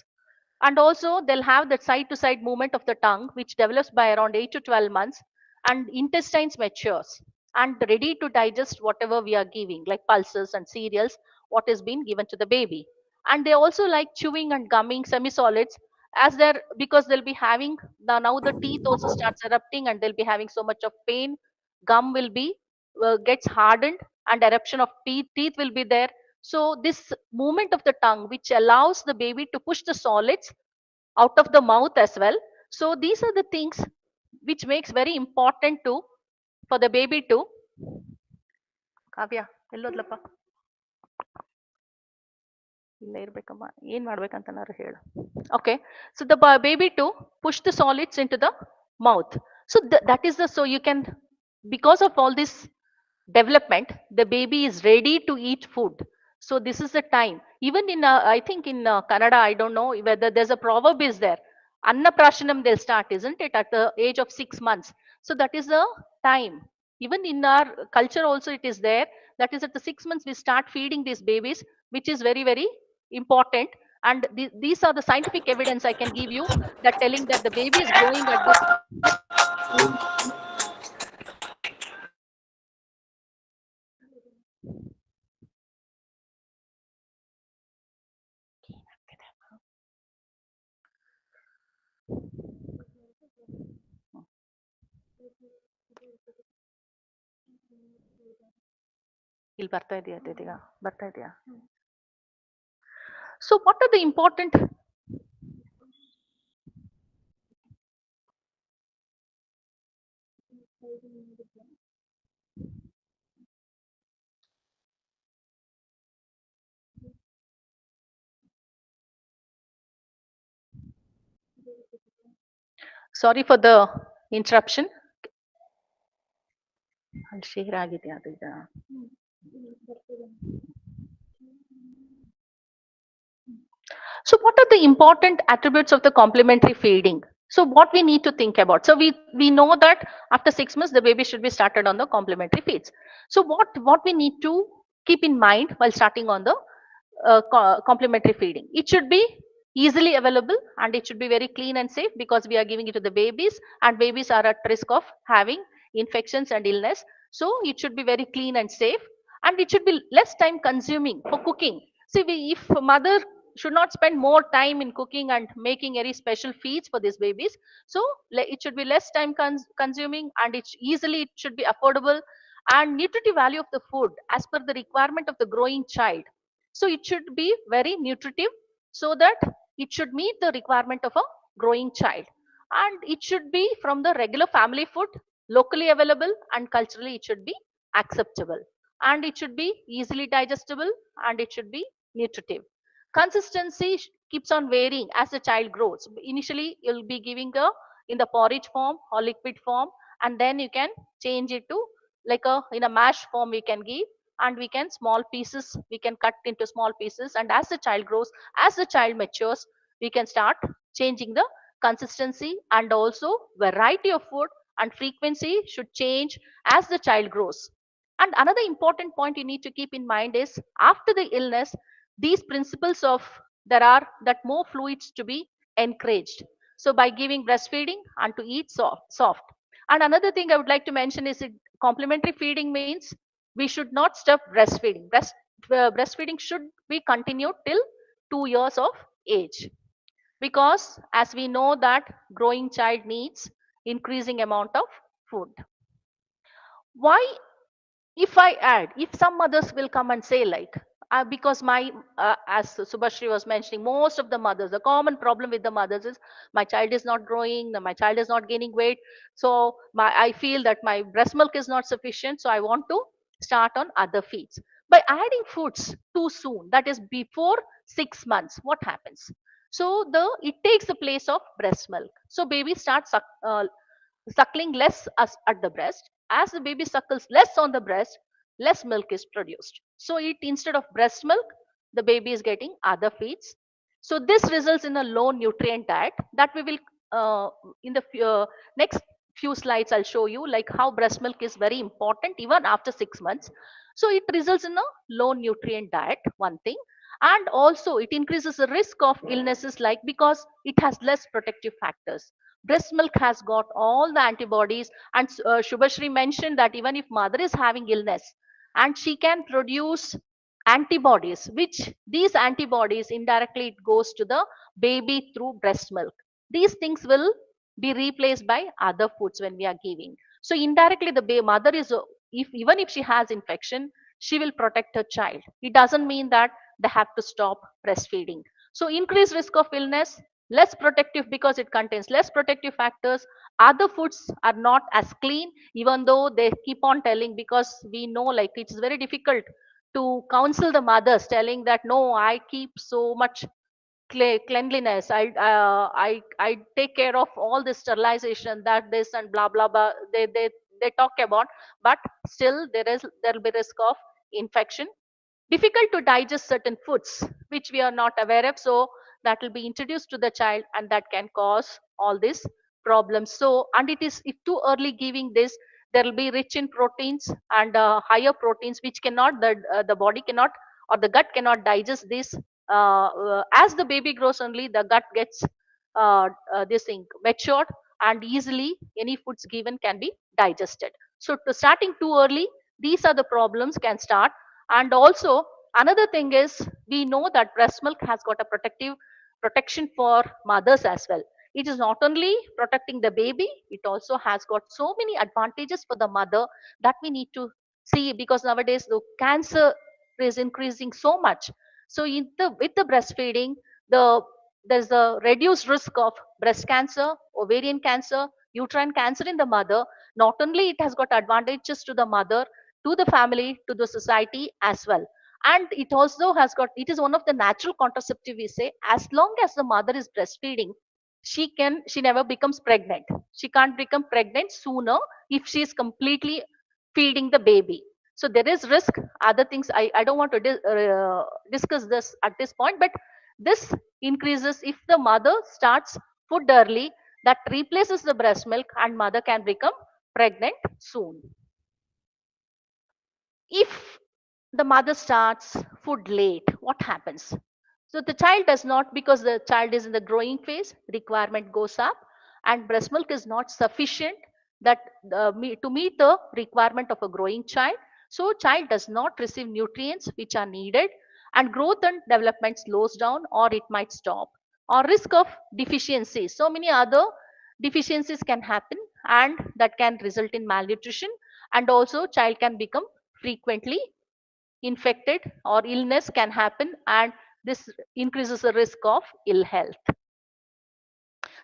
and also they'll have that side to side movement of the tongue, which develops by around 8 to 12 months, and intestines matures and ready to digest whatever we are giving, like pulses and cereals, what is being given to the baby. And they also like chewing and gumming semi solids, as they're, because they'll be having now the teeth also starts erupting and they'll be having so much of pain. Gum will be gets hardened, and eruption of teeth will be there. So this movement of the tongue, which allows the baby to push the solids out of the mouth as well. So these are the things which makes very important to for the baby to ಕಾವ್ಯ ಎಲ್ಲೋದ್ಲಪ್ಪ ಇಲ್ಲೇ ಇರ್ಬೇಕಮ್ಮ ಏನ್ ಮಾಡ್ಬೇಕಂತನಾರು ಹೇಳು. Okay, so the baby to push the solids into the mouth. So that is the, so you can, because of all this development, the baby is ready to eat food. So this is the time. Even in I think in Kannada, I don't know whether there's a proverb is there, annaprashanam they'll start, isn't it, at the age of 6 months. So that is the time. Even in our culture also it is there, that is at the 6 months we start feeding these babies, which is very very important. And these are the scientific evidence I can give you, that telling that the baby is growing at this. ಇಲ್ಲಿ ಬರ್ತಾ ಇದೆಯಾ ಇದೀಗ ಬರ್ತಾ ಇದೆಯಾ? So what are the important, sorry for the interruption. ಅಲ್ಲಿ share ಆಗಿದೆಯಾ ಅದು ಈಗ? So what are the important attributes of the complementary feeding? So what we need to think about. So we know that after 6 months the baby should be started on the complementary feeds. So what we need to keep in mind while starting on the complementary feeding? It should be easily available and it should be very clean and safe, because we are giving it to the babies, and babies are at risk of having infections and illness. So it should be very clean and safe, and it should be less time consuming for cooking. See, if a mother should not spend more time in cooking and making any special feeds for these babies, so it should be less time consuming, and it should be affordable, and nutritive value of the food as per the requirement of the growing child. So it should be very nutritive, so that it should meet the requirement of a growing child, and it should be from the regular family food, locally available, and culturally it should be acceptable, and it should be easily digestible, and it should be nutritive. Consistency keeps on varying as the child grows. Initially you'll be giving the in the porridge form or liquid form, and then you can change it to like a in a mash form we can give, and we can small pieces we can cut into small pieces, and as the child grows, as the child matures, we can start changing the consistency, and also variety of food and frequency should change as the child grows. And another important point you need to keep in mind is, after the illness, these principles of there are that more fluids to be encouraged, so by giving breastfeeding and to eat soft. And another thing I would like to mention is that complementary feeding means we should not stop breastfeeding. Breastfeeding should be continued till 2 years of age, because as we know that growing child needs increasing amount of food. Why, if I add, if some mothers will come and say like, because my as Subhashri was mentioning, most of the mothers, the common problem with the mothers is my child is not growing, my child is not gaining weight, so I feel that my breast milk is not sufficient, so I want to start on other feeds. By adding foods too soon, that is before 6 months, what happens? So it takes the place of breast milk, so baby starts suckling less at the breast. As the baby suckles less on the breast, less milk is produced. So it, instead of breast milk, the baby is getting other feeds. So this results in a low nutrient diet that we will in the next few slides I'll show you, like how breast milk is very important even after 6 months. So it results in a low nutrient diet, one thing, and also it increases the risk of illnesses, like because it has less protective factors. Breast milk has got all the antibodies, and Shubhashri mentioned that even if mother is having illness, and she can produce antibodies, which these antibodies indirectly it goes to the baby through breast milk. These things will be replaced by other foods when we are giving. So indirectly the mother is, if even if she has infection, she will protect her child. It doesn't mean that they have to stop breastfeeding. So increased risk of illness, less protective because it contains less protective factors. Other foods are not as clean, even though they keep on telling, because we know like it's very difficult to counsel the mothers telling that no, I keep so much cleanliness, I take care of all this sterilization, that this and blah blah blah, they talk about, but still there will be risk of infection. Difficult to digest certain foods which we are not aware of, so that will be introduced to the child and that can cause all these problems. So, and it is, if too early giving this, there will be rich in proteins and higher proteins which cannot, the body cannot or the gut cannot digest this. As the baby grows only, the gut gets this thing matured, and easily any foods given can be digested. So to starting too early, these are the problems can start. And also another thing is, we know that breast milk has got a protection for mothers as well. It is not only protecting the baby, it also has got so many advantages for the mother that we need to see, because nowadays the cancer is increasing so much. So with the breastfeeding, there's a reduced risk of breast cancer, ovarian cancer, uterine cancer in the mother. Not only it has got advantages to the mother, to the family, to the society as well. And it also has got, it is one of the natural contraceptive, we say, as long as the mother is breastfeeding, she never becomes pregnant. She can't become pregnant sooner if she is completely feeding the baby. So there is risk. Other things I don't want to discuss this at this point, but this increases if the mother starts food early, that replaces the breast milk and mother can become pregnant soon. If the mother starts food late, what happens? So the child does not, because the child is in the growing phase, requirement goes up, and breast milk is not sufficient that to meet the requirement of a growing child. So child does not receive nutrients which are needed, and growth and development slows down, or it might stop, or risk of deficiency. So many other deficiencies can happen, and that can result in malnutrition, and also child can become frequently infected, or illness can happen, and this increases the risk of ill health.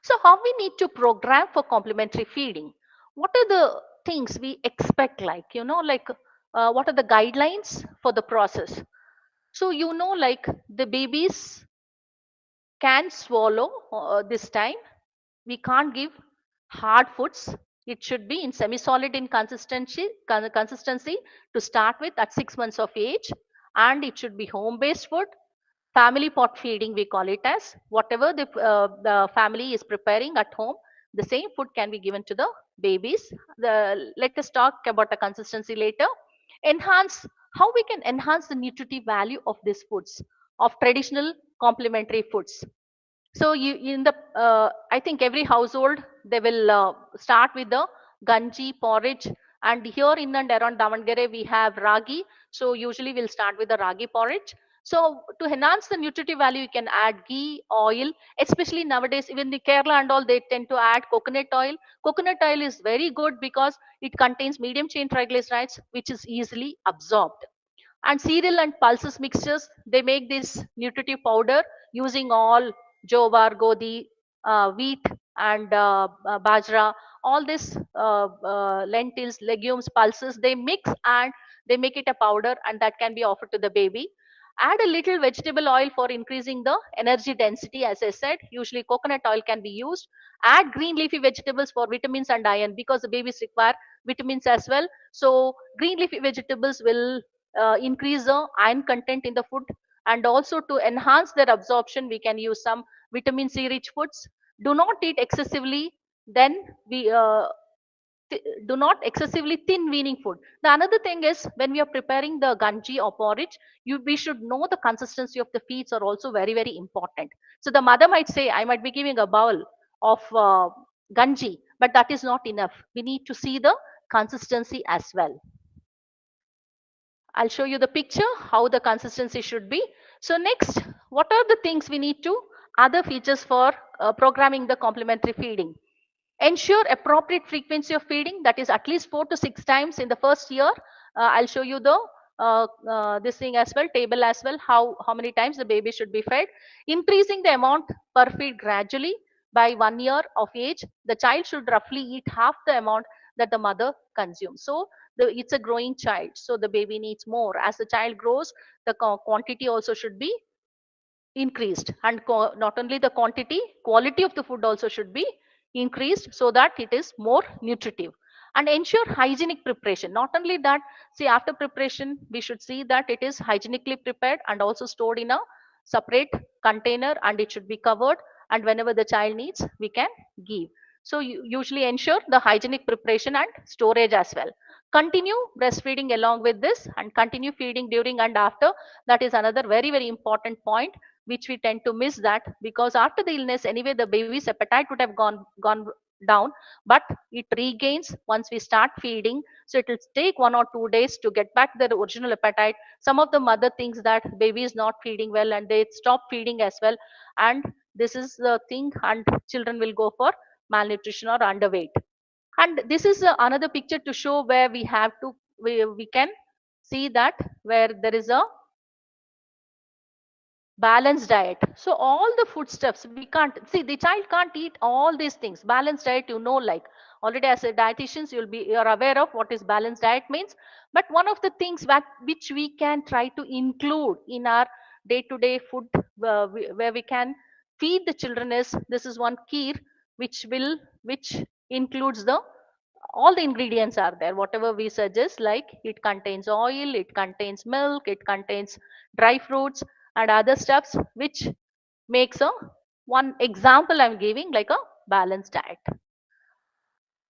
So how we need to program for complementary feeding? What are the things we expect, like like what are the guidelines for the process? So like the babies can swallow this time. We can't give hard foods. It should be in semi-solid in consistency to start with at 6 months of age, and it should be home-based food. Family pot feeding, we call it as, whatever the family is preparing at home, the same food can be given to the babies. Let us talk about the consistency later. Enhance, how we can enhance the nutritive value of these foods, of traditional complementary foods. So you in the I think every household they will start with the ganji porridge, and here in and around Davangere we have ragi. So usually we'll start with the ragi porridge. So to enhance the nutritive value, you can add ghee, oil, especially nowadays, even the Kerala and all, they tend to add coconut oil. Coconut oil is very good because it contains medium chain triglycerides, which is easily absorbed. And cereal and pulses mixtures, they make this nutritive powder using all jowar, godi, wheat, and bajra, all this lentils, legumes, pulses, they mix and they make it a powder, and that can be offered to the baby. Add a little vegetable oil for increasing the energy density. As I said, usually coconut oil can be used. Add green leafy vegetables for vitamins and iron, because the babies require vitamins as well. So green leafy vegetables will increase the iron content in the food, and also to enhance their absorption we can use some vitamin C rich foods. Do not eat excessively, then we do not excessively thin weaning food. The another thing is, when we are preparing the ganji or porridge, we should know the consistency of the feeds are also very very important. So the mother might say, I might be giving a bowl of ganji, but that is not enough. We need to see the consistency as well. I'll show you the picture how the consistency should be. So next, what are the things we need to, other features for programming the complementary feeding? Ensure appropriate frequency of feeding, that is at least 4 to 6 times in the first year. I'll show you the this thing as well, table as well, how many times the baby should be fed. Increasing the amount per feed gradually. By 1 year of age, the child should roughly eat half the amount that the mother consumes. So it's a growing child, so the baby needs more. As the child grows, the quantity also should be increased, and not only the quantity, quality of the food also should be increased, so that it is more nutritive. And ensure hygienic preparation. Not only that, see, after preparation we should see that it is hygienically prepared and also stored in a separate container, and it should be covered, and whenever the child needs we can give. So you usually ensure the hygienic preparation and storage as well. Continue breastfeeding along with this, and continue feeding during and after. That is another very very important point, which we tend to miss that, because after the illness anyway the baby's appetite would have gone down, but it regains once we start feeding. So it will take 1 or 2 days to get back their original appetite. Some of the mother thinks that baby is not feeding well and they stop feeding as well, and this is the thing, and children will go for malnutrition or underweight. And this is another picture to show where we have to, we can see that where there is a balanced diet. So all the foodstuffs we can't see, the child can't eat all these things. Balanced diet, like already as a dietitians you're aware of what is balanced diet means. But one of the things which we can try to include in our day to day food, where we can feed the children, is this is one kheer, which includes the all the ingredients are there whatever we suggest, like it contains oil, it contains milk, it contains dry fruits and other stuffs, which makes a one example I'm giving like a balanced diet.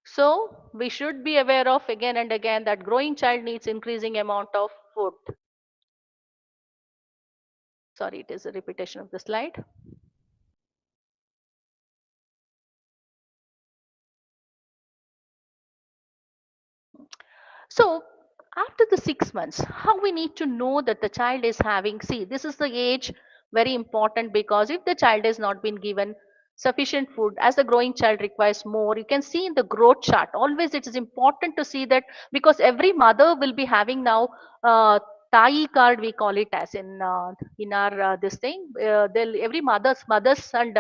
So we should be aware of again and again that growing child needs increasing amount of food. Sorry, it is a repetition of the slide. So after the 6 months, how we need to know that the child is having, see, this is the age very important, because if the child has not been given sufficient food, as the growing child requires more, you can see in the growth chart. Always it is important to see that, because every mother will be having now tai card, we call it as in our this thing. Every mother's and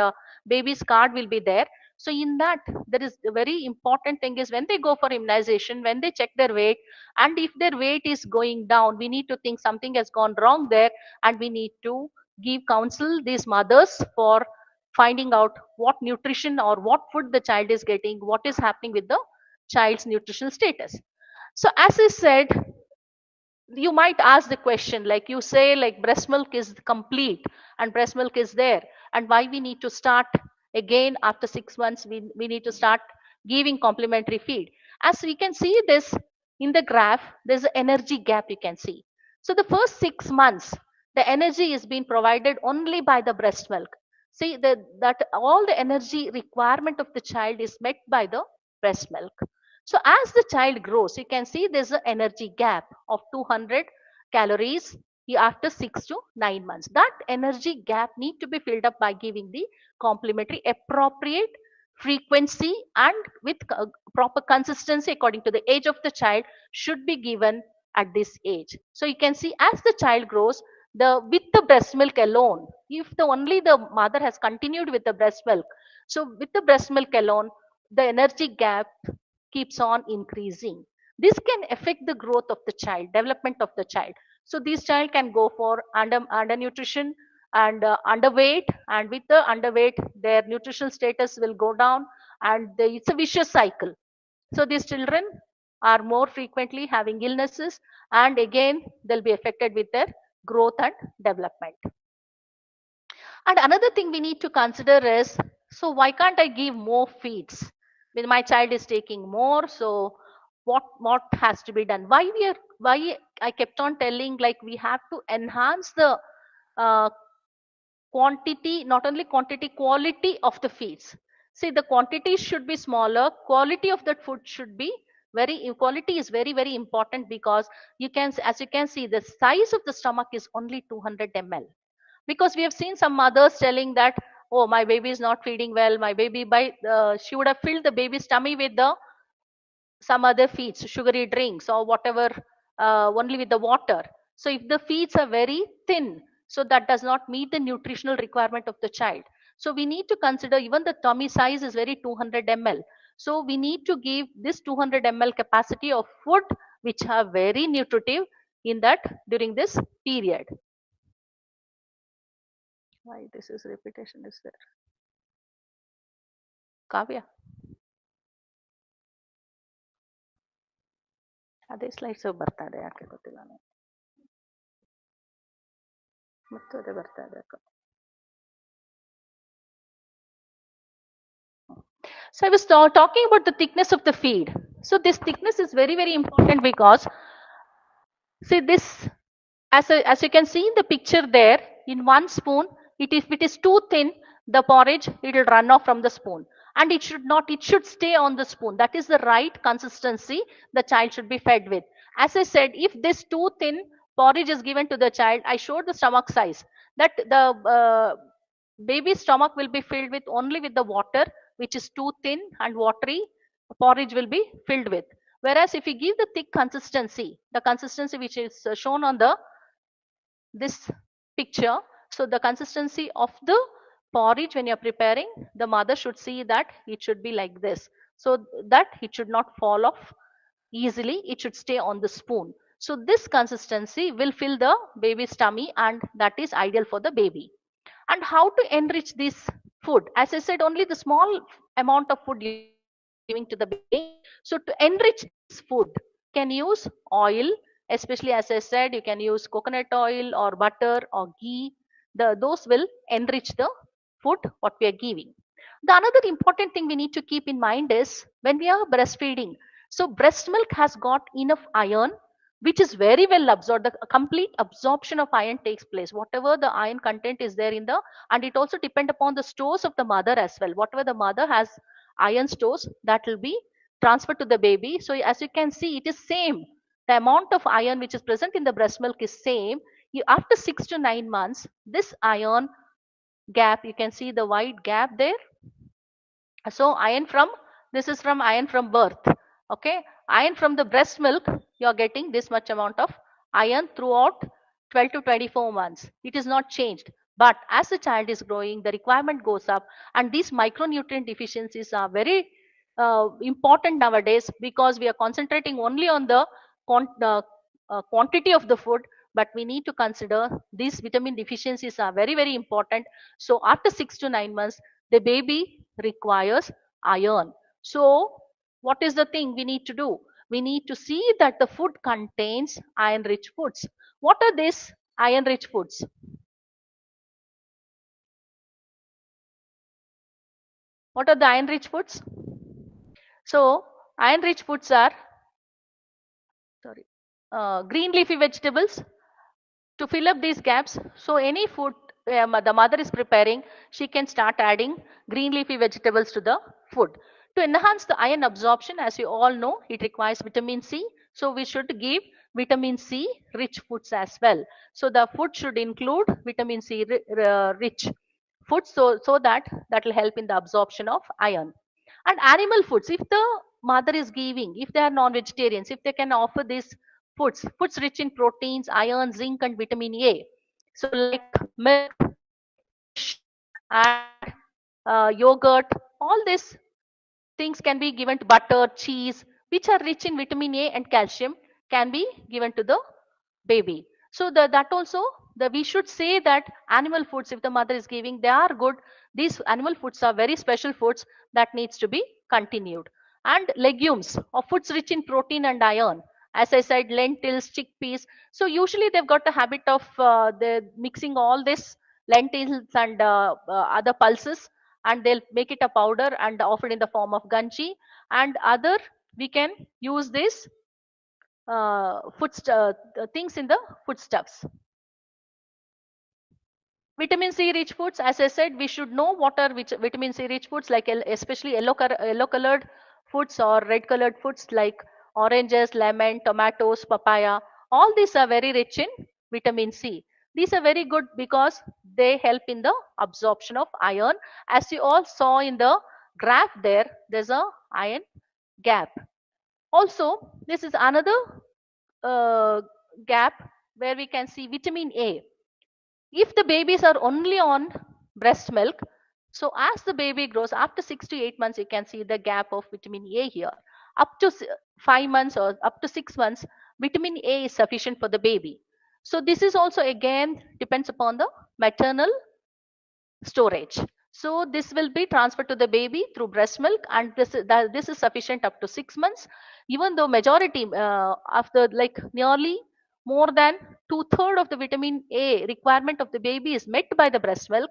baby's card will be there. So in that, there is a very important thing is when they go for immunization, when they check their weight, and if their weight is going down, we need to think something has gone wrong there, and we need to give counsel these mothers for finding out what nutrition or what food the child is getting, what is happening with the child's nutritional status. So as I said, you might ask the question, like you say, like breast milk is complete and breast milk is there, and why we need to start again after 6 months, we need to start giving complementary feed. As we can see this in the graph, there's an energy gap you can see. So the first 6 months the energy is being provided only by the breast milk. See that all the energy requirement of the child is met by the breast milk. So as the child grows, you can see there's an energy gap of 200 calories after 6 to 9 months. That energy gap need to be filled up by giving the complementary appropriate frequency and with proper consistency according to the age of the child should be given at this age. So you can see as the child grows, the with the breast milk alone, if the only the mother has continued with the breast milk, so with the breast milk alone, the energy gap keeps on increasing. This can affect the growth of the child, development of the child. So this child can go for undernutrition and underweight, and with the underweight, their nutritional status will go down, and it's a vicious cycle. So these children are more frequently having illnesses, and again they'll be affected with their growth and development. And another thing we need to consider is, so why can't I give more feeds when my child is taking more? So what has to be done? Why I kept on telling, like, we have to enhance the uh, quantity, not only quantity, quality of the feeds. See, the quantity should be smaller, quality of that food should be very, quality is very, very important, because you can, as you can see, the size of the stomach is only 200 ml. Because we have seen some mothers telling that, oh, my baby is not feeding well, my baby, by she would have filled the baby's tummy with the some other feeds, sugary drinks or whatever, only with the water. So if the feeds are very thin, so that does not meet the nutritional requirement of the child. So we need to consider, even the tummy size is very 200 ml. So we need to give this 200 ml capacity of food which are very nutritive in that during this period. Why this is repetition is there? Kavya, ಅದೇ slides ಬರ್ತಾ ಇದೆ, ಯಾಕೆ ಗೊತ್ತಿಲ್ಲ ನನಗೆ. ಮತ್ತು ಅದೇ ಬರ್ತಾ ಇದೆ. So I was talking about the thickness of the feed. So this thickness is very, very important, because see this, as you can see in the picture there, in one spoon, if it is too thin, the porridge, it will run off from the spoon, and it should not, it should stay on the spoon. That is the right consistency the child should be fed with. As I said, if this too thin porridge is given to the child, I showed the stomach size, that the baby's stomach will be filled with only with the water which is too thin, and watery porridge will be filled with. Whereas if you give the thick consistency, the consistency which is shown on the this picture, so the consistency of the porridge when you're preparing, the mother should see that it should be like this, so that it should not fall off easily, it should stay on the spoon. So this consistency will fill the baby's tummy, and that is ideal for the baby. And how to enrich this food? As I said, only the small amount of food you're giving to the baby. So to enrich this food, you can use oil, especially as I said, you can use coconut oil or butter or ghee. Those will enrich the food what we are giving. The another important thing we need to keep in mind is when we are breastfeeding. So breast milk has got enough iron, which is very well absorbed. The complete absorption of iron takes place. Whatever the iron content is there in the, and it also depend upon the stores of the mother as well. Whatever the mother has iron stores, that will be transferred to the baby. So as you can see, it is same. The amount of iron which is present in the breast milk is same. After 6 to 9 months, this iron gap, you can see the white gap there. So iron from, this is from iron from birth. Okay, iron from the breast milk, you are getting this much amount of iron throughout 12 to 24 months. It is not changed. But as the child is growing, the requirement goes up, and these micronutrient deficiencies are very important nowadays, because we are concentrating only on the quantity of the food, but we need to consider these vitamin deficiencies are very, very important. So after 6 to 9 months, the baby requires iron. So what is the thing we need to do? We need to see that the food contains iron rich foods. What are these iron rich foods? What are the iron rich foods? So iron rich foods are, sorry, green leafy vegetables. To fill up these gaps, so any food the mother is preparing, she can start adding green leafy vegetables to the food. To enhance the iron absorption, as you all know, it requires vitamin C. So we should give vitamin C rich foods as well. So the food should include vitamin C rich foods, so that will help in the absorption of iron. And animal foods, if the mother is giving, if they are non-vegetarians, if they can offer these foods rich in proteins, iron, zinc, and vitamin A. So, like milk, fish, and yogurt, all these things can be given to butter, cheese, which are rich in vitamin A and calcium, can be given to the baby. So that also we should say that animal foods, if the mother is giving, they are good. These animal foods are very special foods that needs to be continued. And legumes or foods rich in protein and iron. As I said, lentils, chickpeas. So usually they've got the habit of the mixing all this lentils and other pulses, and they'll make it a powder and offer it in the form of ganji. And other, we can use this things in the foodstuffs. Vitamin C rich foods, as I said, we should know what are which vitamin C rich foods, like especially yellow colored foods or red colored foods like oranges, lemon, tomatoes, papaya. All these are very rich in vitamin C. These are very good because they help in the absorption of iron. As you all saw in the graph there, there's a iron gap. Also, this is another uh, gap where we can see vitamin A. If the babies are only on breast milk, so as the baby grows after 6 to 8 months, you can see the gap of vitamin A here. Up to 5 months or up to 6 months, vitamin A is sufficient for the baby. So this is also again depends upon the maternal storage. So this will be transferred to the baby through breast milk, and this is sufficient up to 6 months. Even though majority after like nearly more than two-thirds of the vitamin A requirement of the baby is met by the breast milk,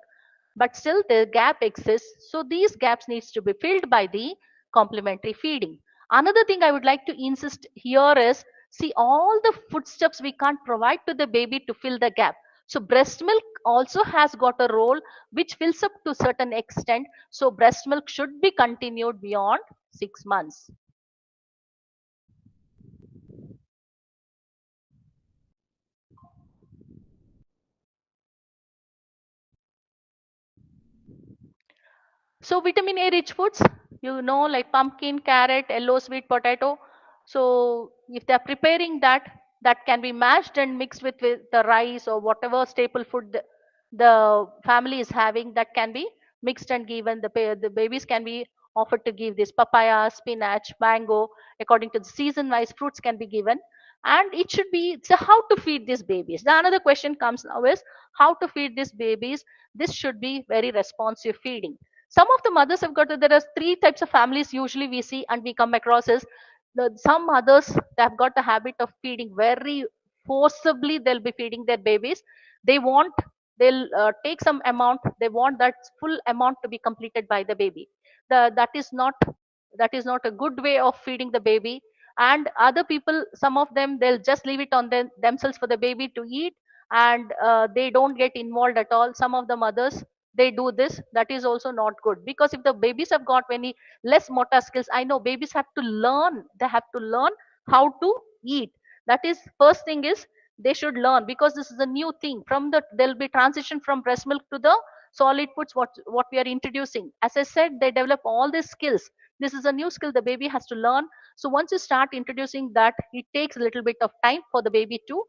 but still the gap exists. So these gaps needs to be filled by the complementary feeding. Another thing I would like to insist here is, see, all the foodstuffs we can't provide to the baby to fill the gap. So breast milk also has got a role which fills up to certain extent. So breast milk should be continued beyond 6 months. So vitamin A rich foods, like pumpkin, carrot, yellow sweet potato. So if they are preparing that, that can be mashed and mixed with the rice or whatever staple food the family is having, that can be mixed and given. The babies can be offered to give this papaya, spinach, mango, according to the season wise fruits can be given. And it should be, so how to feed these babies. The another question comes now is how to feed these babies. This should be very responsive feeding. Some of the mothers have got, there are three types of families usually we see and we come across is some mothers, they have got the habit of feeding very forcibly. They'll be feeding their babies. They want, they'll take some amount, they want that full amount to be completed by the baby. That is not, that is not a good way of feeding the baby. And other people, some of them, they'll just leave it on themselves for the baby to eat, and they don't get involved at all. Some of the mothers, they do this. That is also not good, because if the babies have got many less motor skills, I know babies have to learn, they have to learn how to eat. That is first thing is they should learn, because this is a new thing. From the, there'll be transition from breast milk to the solid foods, what we are introducing. As I said, they develop all these skills. This is a new skill the baby has to learn. So once you start introducing that, it takes a little bit of time for the baby to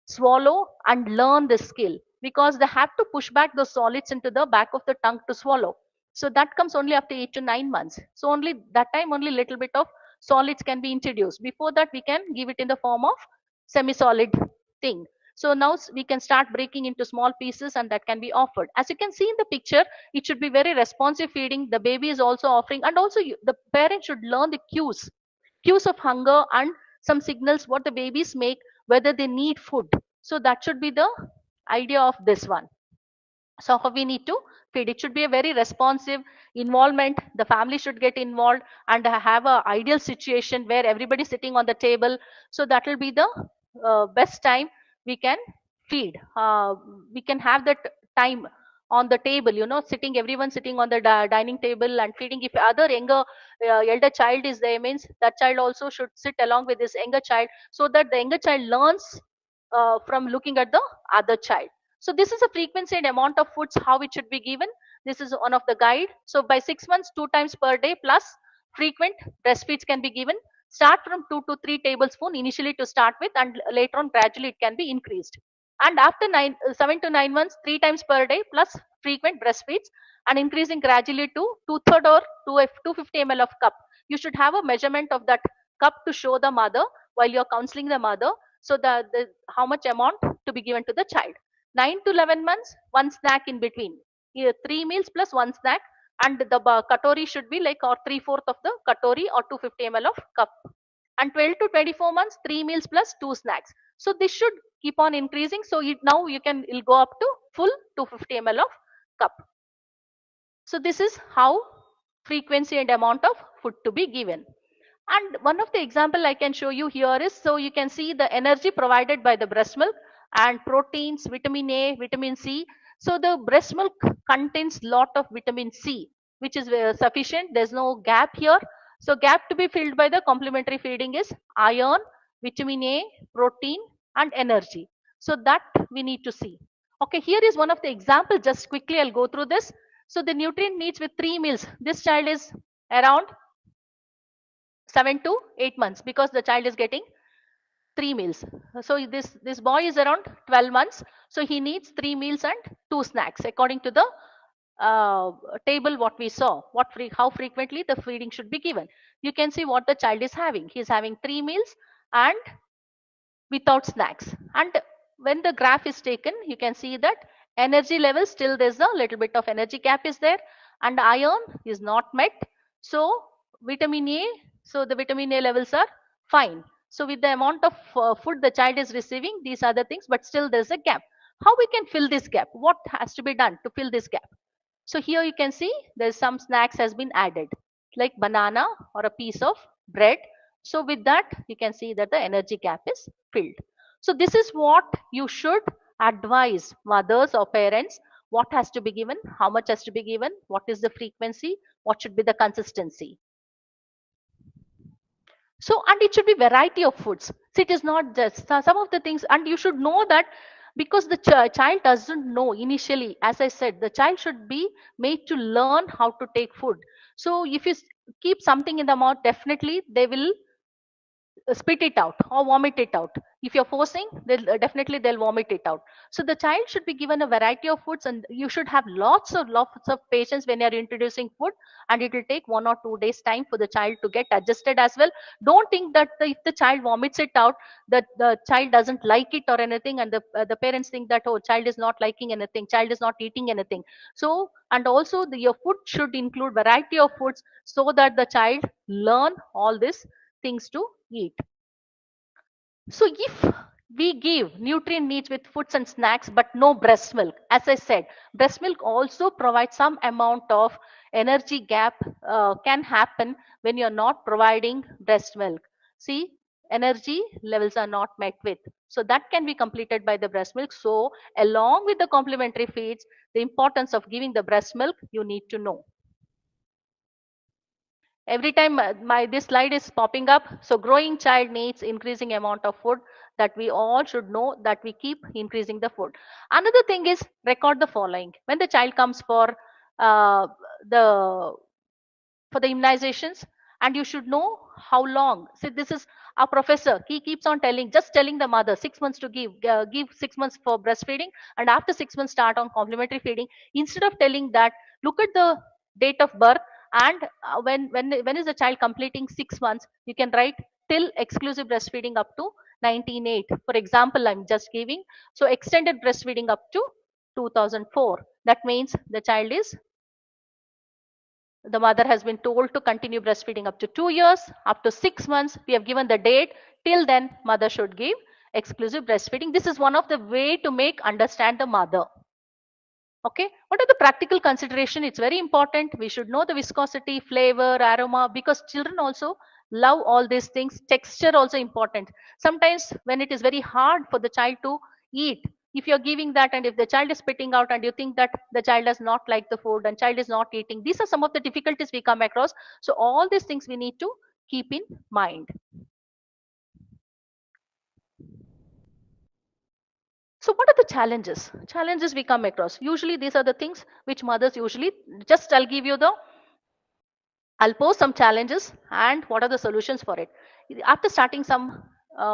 swallow and learn the skill, because they have to push back the solids into the back of the tongue to swallow. So that comes only after 8 to 9 months. So only that time only little bit of solids can be introduced. Before that we can give it in the form of semi solid thing. So now we can start breaking into small pieces, and that can be offered. As you can see in the picture, it should be very responsive feeding. The baby is also offering, and also the parent should learn the cues of hunger and some signals what the babies make, whether they need food. So that should be the idea of this one. So how we need to feed, it should be a very responsive involvement. The family should get involved and have a ideal situation where everybody sitting on the table. So that will be the best time we can feed. We can have that time on the table, sitting, everyone sitting on the dining table and feeding. If other younger elder child is there, means that child also should sit along with this younger child, so that the younger child learns from looking at the other child. So this is a frequency and amount of foods, how it should be given. This is one of the guide. So by 6 months, 2 times per day plus frequent breastfeeds can be given. Start from 2 to 3 tablespoon initially to start with, and later on gradually it can be increased. And after 7 to 9 months, 3 times per day plus frequent breastfeeds, and increasing gradually to 2/3 or 250 ml of cup. You should have a measurement of that cup to show the mother while you're counseling the mother, so the how much amount to be given to the child. 9 to 11 months, one snack in between. 3 meals plus one snack, and the katori should be like or 3/4 of the katori or 250 ml of cup. And 12 to 24 months, 3 meals plus 2 snacks. So this should keep on increasing. So now you can it'll go up to full 250 ml of cup. So this is how frequency and amount of food to be given. And one of the example I can show you here is, so you can see the energy provided by the breast milk and proteins, vitamin A, vitamin C. So the breast milk contains lot of vitamin C, which is sufficient. There's no gap here. So gap to be filled by the complementary feeding is iron, vitamin A, protein, and energy. So that we need to see. Okay, here is one of the example. Just quickly, I'll go through this. So the nutrient needs with 3 meals. This child is around 7 to 8 months because the child is getting 3 meals. So this boy is around 12 months. So he needs 3 meals and 2 snacks according to the table what we saw. How frequently the feeding should be given. You can see what the child is having. He is having 3 meals and without snacks. And when the graph is taken, you can see that energy level still there's a little bit of energy gap is there, and iron is not met. So vitamin A, so the vitamin A levels are fine. So with the amount of food the child is receiving, these are the things, but still there's a gap. How we can fill this gap? What has to be done to fill this gap? So here you can see there's some snacks has been added, like banana or a piece of bread. So with that, you can see that the energy gap is filled. So this is what you should advise mothers or parents. What has to be given, how much has to be given, what is the frequency, what should be the consistency. So, and it should be variety of foods. So it is not just some of the things, and you should know that because the child doesn't know initially, as I said, the child should be made to learn how to take food. So if you keep something in the mouth, definitely they will spit it out or vomit it out. If you're forcing, they'll vomit it out. So the child should be given a variety of foods, and you should have lots of patience when you're introducing food, and it will take 1 or 2 days time for the child to get adjusted as well. Don't think that if the child vomits it out, that the child doesn't like it or anything, and the parents think that, oh, child is not liking anything, child is not eating anything. So, and also your food should include variety of foods so that the child learn all these things to eat. So if we give nutrient needs with foods and snacks but no breast milk, as I said, breast milk also provides some amount of energy gap can happen when you're not providing breast milk. See, energy levels are not met with, so that can be completed by the breast milk. So along with the complementary feeds, the importance of giving the breast milk you need to know. Every time this slide is popping up, so growing child needs increasing amount of food, that we all should know that we keep increasing the food. Another thing is record the following. When the child comes for the immunizations, and you should know how long. So this is our professor, he keeps on just telling the mother 6 months to give 6 months for breastfeeding, and after 6 months start on complementary feeding. Instead of telling that, look at the date of birth, and when is the child completing 6 months, you can write till exclusive breastfeeding up to 1908. For example, I'm just giving, so extended breastfeeding up to 2004. That means the child is, the mother has been told to continue breastfeeding up to 2 years. Up to 6 months, we have given the date. Till then, mother should give exclusive breastfeeding. This is one of the way to make understand the mother. Okay, what are the practical consideration? It's very important. We should know the viscosity, flavor, aroma, because children also love all these things. Texture also important. Sometimes when it is very hard for the child to eat, if you're giving that and if the child is spitting out and you think that the child does not like the food and child is not eating, these are some of the difficulties we come across. So all these things we need to keep in mind. So what are the challenges? Challenges we come across. Usually these are the things which mothers usually, just I'll give you the I'll pose some challenges and what are the solutions for it. After starting some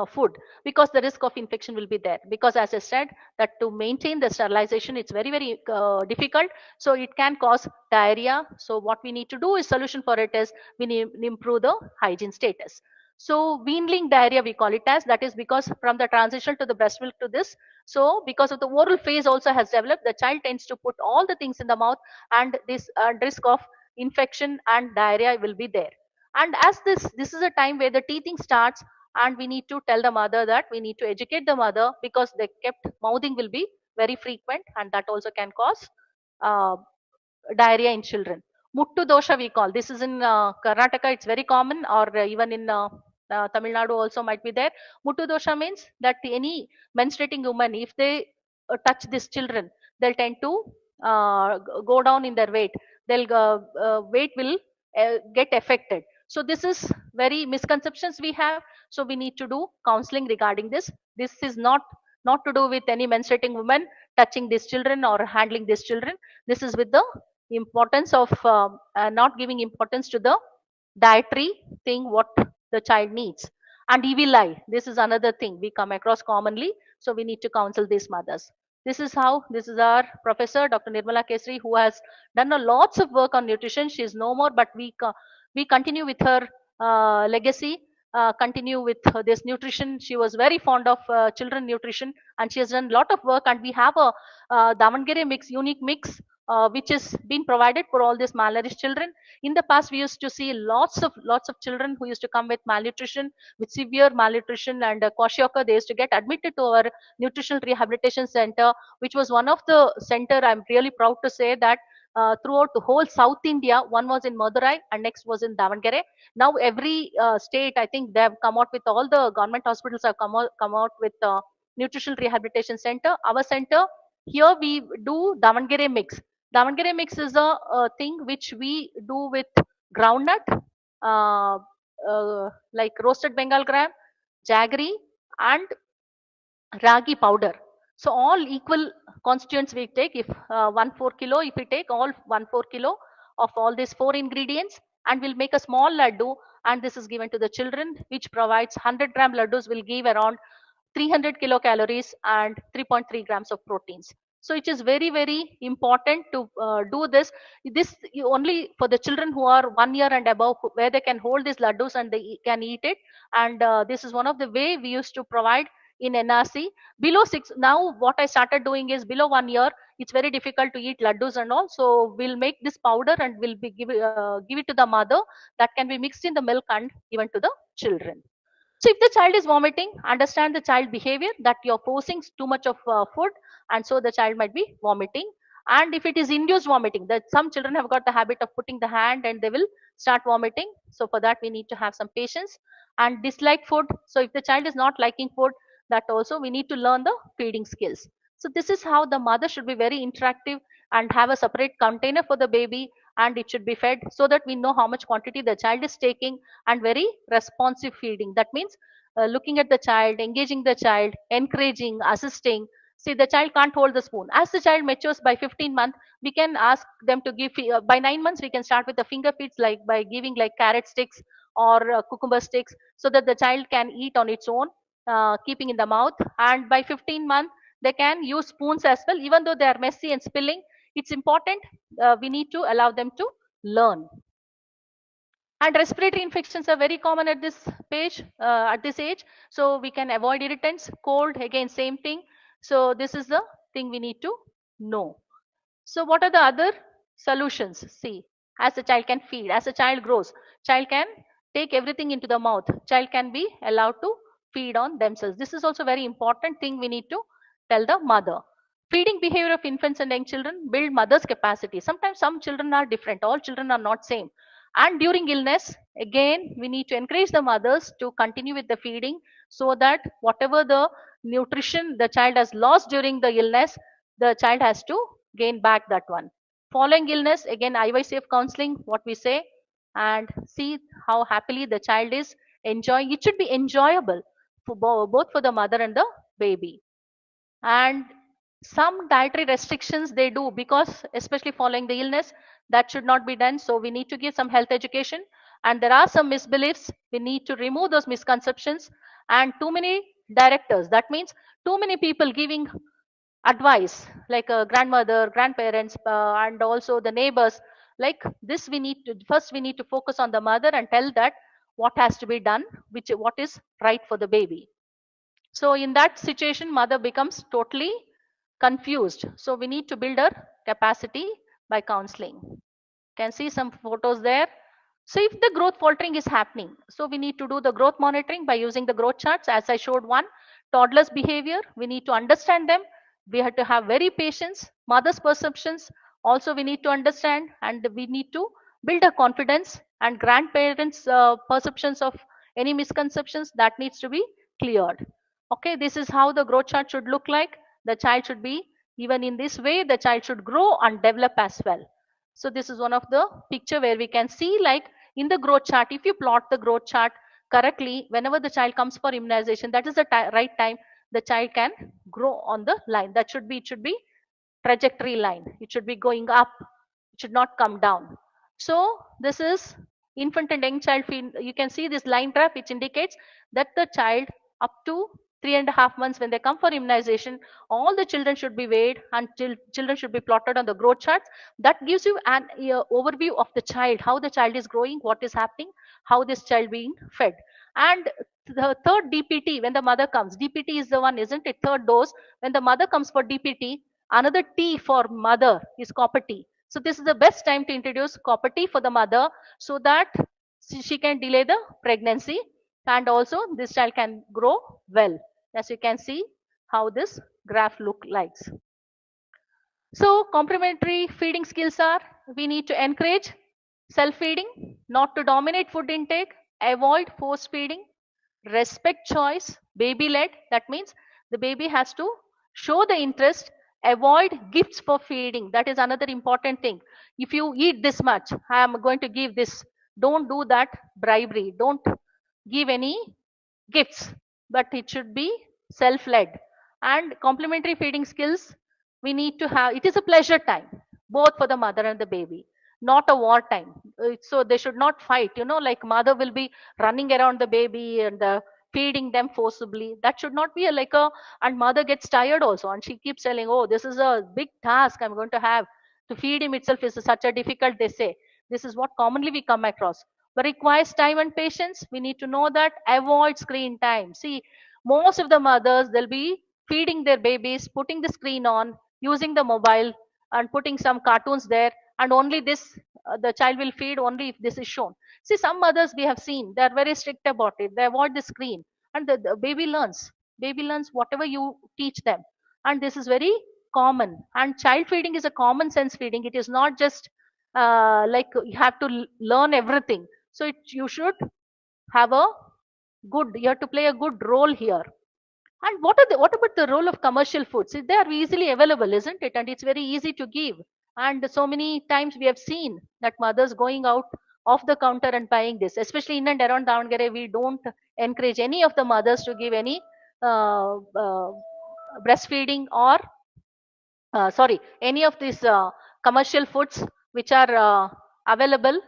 food, because the risk of infection will be there. Because as I said, that to maintain the sterilization, it's very, very difficult. So it can cause diarrhea. So what we need to do is solution for it is we need to improve the hygiene status. So weanling diarrhea, we call it as, that is because from the transition to the breast milk to this, so because of the oral phase also has developed, the child tends to put all the things in the mouth, and this risk of infection and diarrhea will be there. And as this is a time where the teething starts, and we need to tell the mother that we need to educate the mother, because the kept mouthing will be very frequent, and that also can cause uh, diarrhea in children. Muttu dosha we call this is in Karnataka, it's very common, or even in Tamil Nadu also might be there. Muttu dosha means that any menstruating woman, if they touch these children, they'll tend to go down in their weight. They'll weight will get affected. So this is very misconceptions we have. So we need to do counseling regarding this. This is not to do with any menstruating woman touching these children or handling these children. This is with the importance of not giving importance to the dietary thing what the child needs. And evil eye, this is another thing we come across commonly. So we need to counsel these mothers. This is how, this is our professor Dr. Nirmala Kesri, who has done a lots of work on nutrition. She is no more, but we continue with her legacy, continue with this nutrition. She was very fond of children nutrition, and she has done a lot of work. And we have a Davangere mix, unique mix, which is being provided for all these malnourished children. In the past, we used to see lots of children who used to come with malnutrition, with severe malnutrition and kwashiorkor. They used to get admitted to our nutritional rehabilitation center, which was one of the center. I'm really proud to say that throughout the whole South India, one was in Madurai and next was in Davangere. Now every state, I think they have come out with, all the government hospitals have come out with nutritional rehabilitation center. Our center here, we do Davangere mix. Davangere mix is a thing which we do with groundnut, uh, like roasted Bengal gram, jaggery, and ragi powder. So all equal constituents we take. If 1/4 kilo, if we take all 1/4 kilo of all these four ingredients, and we'll make a small laddu, and this is given to the children, which provides 100-gram laddus will give around 300 kilocalories and 3.3 grams of proteins. So it is very, very important to do this. This only for the children who are 1 year and above, where they can hold these laddus and they can eat it. And this is one of the way we used to provide in NRC. Below 6, now what I started doing is below 1 year, it's very difficult to eat laddus and all. So we'll make this powder and we'll give it to the mother, that can be mixed in the milk and given to the children. So if the child is vomiting, understand the child behavior, that you're forcing too much of food, and so the child might be vomiting. And if it is induced vomiting, that some children have got the habit of putting the hand and they will start vomiting. So for that we need to have some patience. And dislike food. So if the child is not liking food, that also we need to learn the feeding skills. So this is how the mother should be very interactive and have a separate container for the baby, and it should be fed, so that we know how much quantity the child is taking. And very responsive feeding, that means looking at the child, engaging the child, encouraging, assisting. See, the child can't hold the spoon. As the child matures by 15 months, we can ask them to give, by 9 months we can start with the finger feeds, like by giving like carrot sticks or cucumber sticks, so that the child can eat on its own, keeping in the mouth. And by 15 months they can use spoons as well, even though they are messy and spilling. It's important, we need to allow them to learn. And respiratory infections are very common at this page, at this age. So we can avoid irritants. Cold, again, same thing. So this is the thing we need to know. So what are the other solutions? See, as the child can feed, as the child grows, child can take everything into the mouth. Child can be allowed to feed on themselves. This is also very important thing we need to tell the mother. Feeding behavior of infants and young children build mother's capacity. Sometimes some children are different. All children are not same. And during illness, again, we need to encourage the mothers to continue with the feeding, so that whatever the nutrition the child has lost during the illness, the child has to gain back that one. Following illness, again, IYCF counseling, what we say, and see how happily the child is enjoying. It should be enjoyable for both for the mother and the baby. And some dietary restrictions they do, because especially following the illness, That should not be done. So we need to give some health education. And there are some misbeliefs. We need to remove those misconceptions. And too many directors. That means too many people giving advice, like a grandmother, grandparents, and also the neighbors. Like this, we need to first we need to focus on the mother and tell that what has to be done, which what is right for the baby. So in that situation, mother becomes totally confused. So we need to build her capacity by counseling. Can see some photos there. So if the growth faltering is happening, so we need to do the growth monitoring by using the growth charts. As I showed one, toddlers behavior, we need to understand them. We have to have very patience, mother's perceptions. Also, we need to understand, and we need to build a confidence, and grandparents' perceptions of any misconceptions that needs to be cleared. Okay, this is how the growth chart should look like. The child should be, even in this way, the child should grow and develop as well. So this is one of the picture where we can see, like in the growth chart, if you plot the growth chart correctly, whenever the child comes for immunization, that is the right time the child can grow on the line. That should be, it should be trajectory line. It should be going up. It should not come down. So this is infant and young child feed. You can see this line graph, which indicates that the child up to 3.5 months, when they come for immunization, all the children should be weighed and children should be plotted on the growth charts. That gives you an overview of the child, how the child is growing, what is happening, how this child being fed. And the third DPT, when the mother comes, DPT is the one, isn't it? Third dose, when the mother comes for DPT, another T for mother is copper T. So this is the best time to introduce copper T for the mother, so that she can delay the pregnancy, and also this child can grow well. As you can see how this graph look like. So complementary feeding skills are, we need to encourage self-feeding, not to dominate food intake, avoid force feeding, respect choice, baby-led. That means the baby has to show the interest, avoid gifts for feeding. That is another important thing. If you eat this much, I am going to give this. Don't do that bribery. Don't give any gifts, but it should be self-led. And complementary feeding skills, we need to have, it is a pleasure time, both for the mother and the baby, not a war time. So they should not fight, like mother will be running around the baby and feeding them forcibly. That should not be like a, and mother gets tired also, and she keeps telling, oh, this is a big task I'm going to have. To feed him itself is such a difficult, they say. This is what commonly we come across, but requires time and patience. We need to know that. Avoid screen time. See, most of the mothers, they'll be feeding their babies, putting the screen on, using the mobile, and putting some cartoons there, and only this, the child will feed only if this is shown. See, some mothers we have seen, they are very strict about it. They avoid the screen, and the baby learns. Baby learns whatever you teach them, and this is very common. And child feeding is a common sense feeding. It is not just like you have to learn everything. So you should have a good, you have to play a good role here. And what about the role of commercial foods? They are easily available, isn't it? And it's very easy to give. And so many times we have seen that mothers going out off the counter and buying this, especially in and around Davangere. We don't encourage any of the mothers to give any breastfeeding or sorry, any of these commercial foods which are available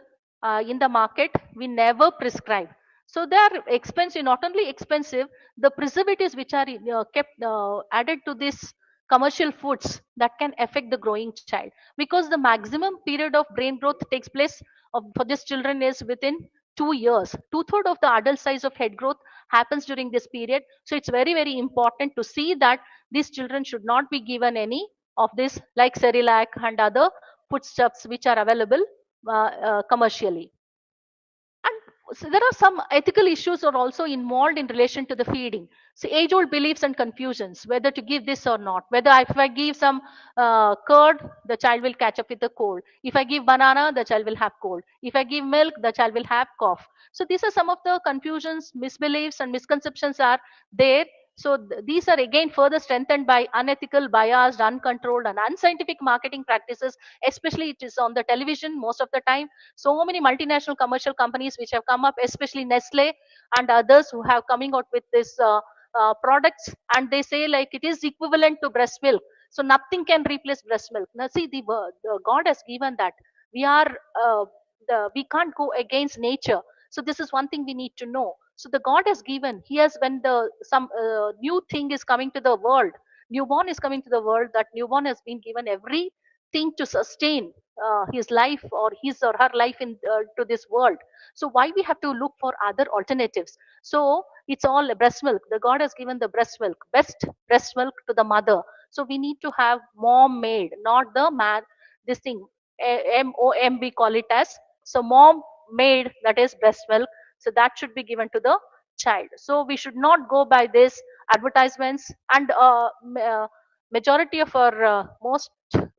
in the market. We never prescribe. So they are expensive. Not only expensive, the preservatives which are kept added to this commercial foods, that can affect the growing child, because the maximum period of brain growth takes place for these children is within 2 years. Two-thirds of the adult size of head growth happens during this period. So it's very, very important to see that these children should not be given any of this, like Cerelac and other foodstuffs which are available commercially. And so there are some ethical issues are also involved in relation to the feeding. So age-old beliefs and confusions, whether to give this or not. Whether if I give some curd, the child will catch up with the cold. If I give banana, the child will have cold. If I give milk, the child will have cough. So these are some of the confusions, misbeliefs, and misconceptions are there. So these are again further strengthened by unethical, biased, uncontrolled, and unscientific marketing practices. Especially it is on the television most of the time. So many multinational commercial companies which have come up, especially Nestle and others who have coming out with this products, and they say like it is equivalent to breast milk. So nothing can replace breast milk. Now see, the God has given that. We are we can't go against nature. So this is one thing we need to know. So the God has given. He has, when the some new thing is coming to the world, newborn is coming to the world, that newborn has been given everything to sustain his life or his or her life in to this world. So why we have to look for other alternatives? So it's all breast milk. The God has given the breast milk, best breast milk to the mother. So we need to have mom made, not the man. This thing, MOM we call it as. So mom made, that is breast milk. So that should be given to the child. So we should not go by this advertisements. And majority of our most,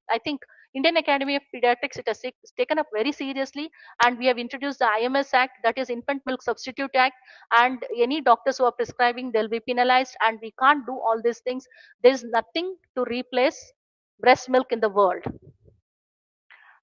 I think, Indian Academy of Pediatrics, it has taken up very seriously, and we have introduced the IMS Act, that is Infant Milk Substitute Act, and any doctors who are prescribing, they'll be penalized, and we can't do all these things. There's nothing to replace breast milk in the world.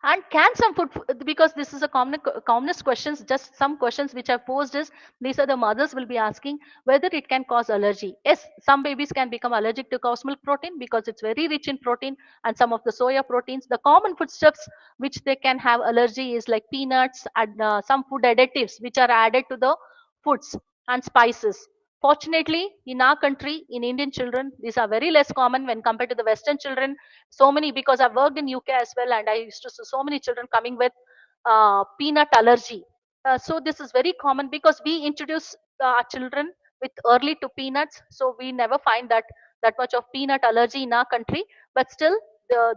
And can some food, because this is a commonest questions, just some questions which I've posed is, these are the mothers will be asking whether it can cause allergy. Yes, some babies can become allergic to cow's milk protein because it's very rich in protein, and some of the soya proteins. The common foodstuffs which they can have allergy is like peanuts and some food additives which are added to the foods, and spices. Fortunately, in our country, in Indian children, these are very less common when compared to the Western children. So many, because I've worked in UK as well, and I used to see so many children coming with peanut allergy. So this is very common because we introduce our children with early to peanuts, so we never find that much of peanut allergy in our country. But still,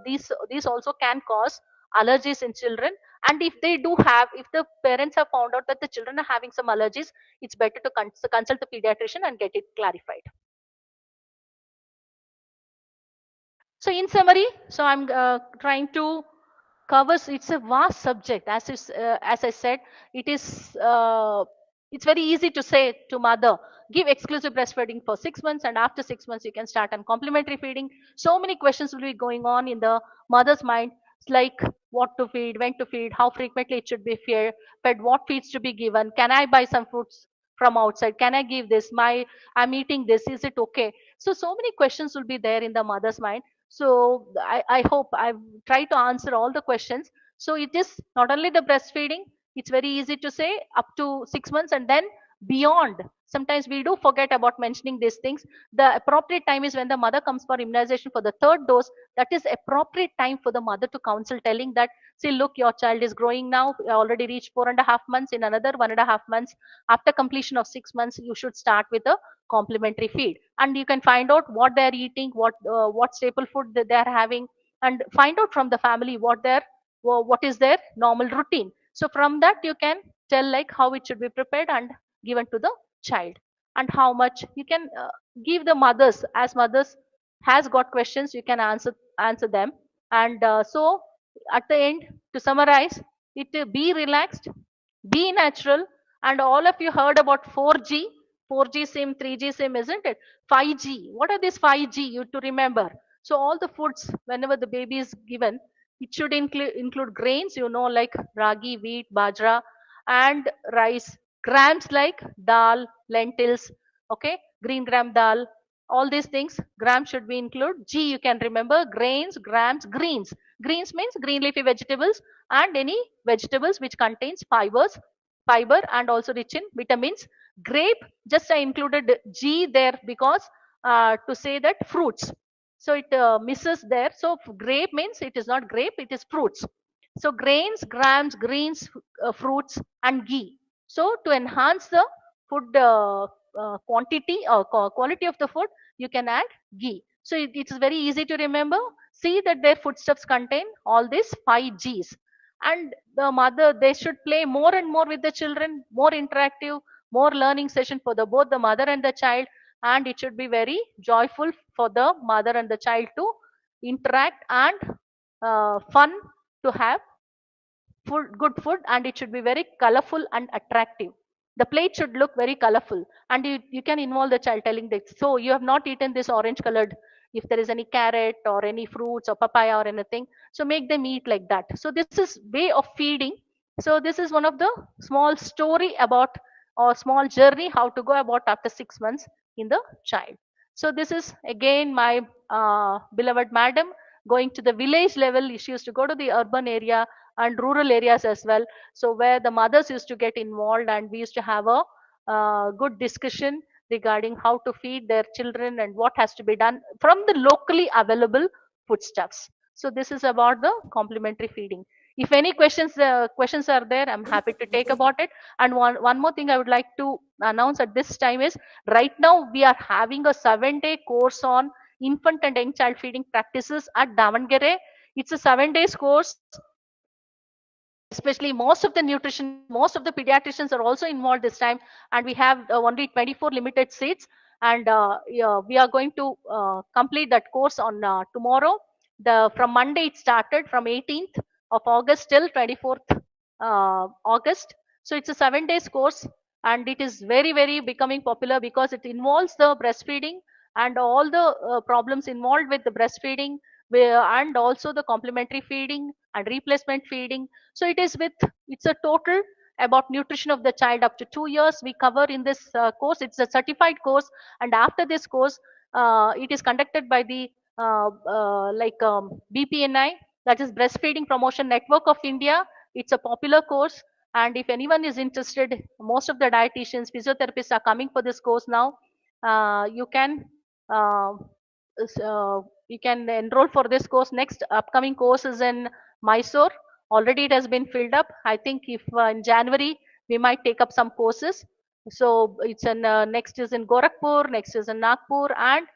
these also can cause allergies in children. And if they do have, if the parents have found out that the children are having some allergies, it's better to consult the pediatrician and get it clarified. So in summary, so I'm trying to covers, it's a vast subject. As I said, it is it's very easy to say to mother, give exclusive breastfeeding for 6 months, and after 6 months you can start on complementary feeding. So many questions will be going on in the mother's mind. It's like what to feed, when to feed, how frequently it should be fed, what feeds to be given, can I buy some fruits from outside, can I give this, I'm eating this, is it okay? So many questions will be there in the mother's mind. So I hope I've tried to answer all the questions. So it is not only the breastfeeding, it's very easy to say up to 6 months, and then beyond. Sometimes we do forget about mentioning these things. The appropriate time is when the mother comes for immunization for the third dose. That is appropriate time for the mother to counsel, telling that, see, look, your child is growing now, already reached 4.5 months. In another 1.5 months, after completion of 6 months, you should start with a complementary feed, and you can find out what they're eating, what staple food that they're having, and find out from the family what is their normal routine. So from that you can tell like how it should be prepared and given to the child, and how much you can give the mothers. As mothers has got questions, you can answer them. And so at the end, to summarize it, be relaxed, be natural. And all of you heard about 4G, 4G sim, 3G sim, isn't it? 5G. What are these 5G? You to remember. So all the foods, whenever the baby is given, it should include grains, like ragi, wheat, bajra, and rice. Grams like dal, lentils, okay, green gram dal, all these things. Grams should be included. G, you can remember, grains, grams, greens. Greens means green leafy vegetables, and any vegetables which contains fiber and also rich in vitamins. Grape, just I included G there because to say that fruits. So it misses there. So grape means it is not grape, it is fruits. So grains, grams, greens, fruits, and ghee. So to enhance the food quantity or quality of the food, you can add ghee. So it is very easy to remember. See that their foodstuffs contain all these 5 Gs. And the mother, they should play more and more with the children, more interactive, more learning session for both the mother and the child. And it should be very joyful for the mother and the child to interact, and fun to have good food. And it should be very colorful and attractive. The plate should look very colorful, and you can involve the child, telling this, so you have not eaten this orange colored, if there is any carrot or any fruits or papaya or anything, so make them eat like that. So this is way of feeding. So this is one of the small story about, or small journey, how to go about after 6 months in the child. So this is again my beloved madam, going to the village level. She used to go to the urban area and rural areas as well. So where the mothers used to get involved, and we used to have a good discussion regarding how to feed their children and what has to be done from the locally available foodstuffs. So this is about the complementary feeding. If any questions are there, I'm happy to take about it. And one more thing I would like to announce at this time is, right now we are having a 7-day course on infant and young child feeding practices at Davangere. It's a 7 days course. Especially most of the pediatricians are also involved this time, and we have only 24 limited seats, and we are going to complete that course on tomorrow. From Monday it started, from 18th of August till 24th August. So it's a 7 days course, and it is very becoming popular because it involves the breastfeeding and all the problems involved with the breastfeeding, and also the complementary feeding and replacement feeding. So it's a total about nutrition of the child up to 2 years we cover in this course. It's a certified course, and after this course, it is conducted by the BPNI, that is Breastfeeding Promotion Network of India. It's a popular course, and if anyone is interested, most of the dietitians, physiotherapists are coming for this course now. You can enroll for this course. Next upcoming course is in Mysore. Already it has been filled up. I think if in January we might take up some courses. So it's in next is in Gorakhpur, next is in Nagpur, and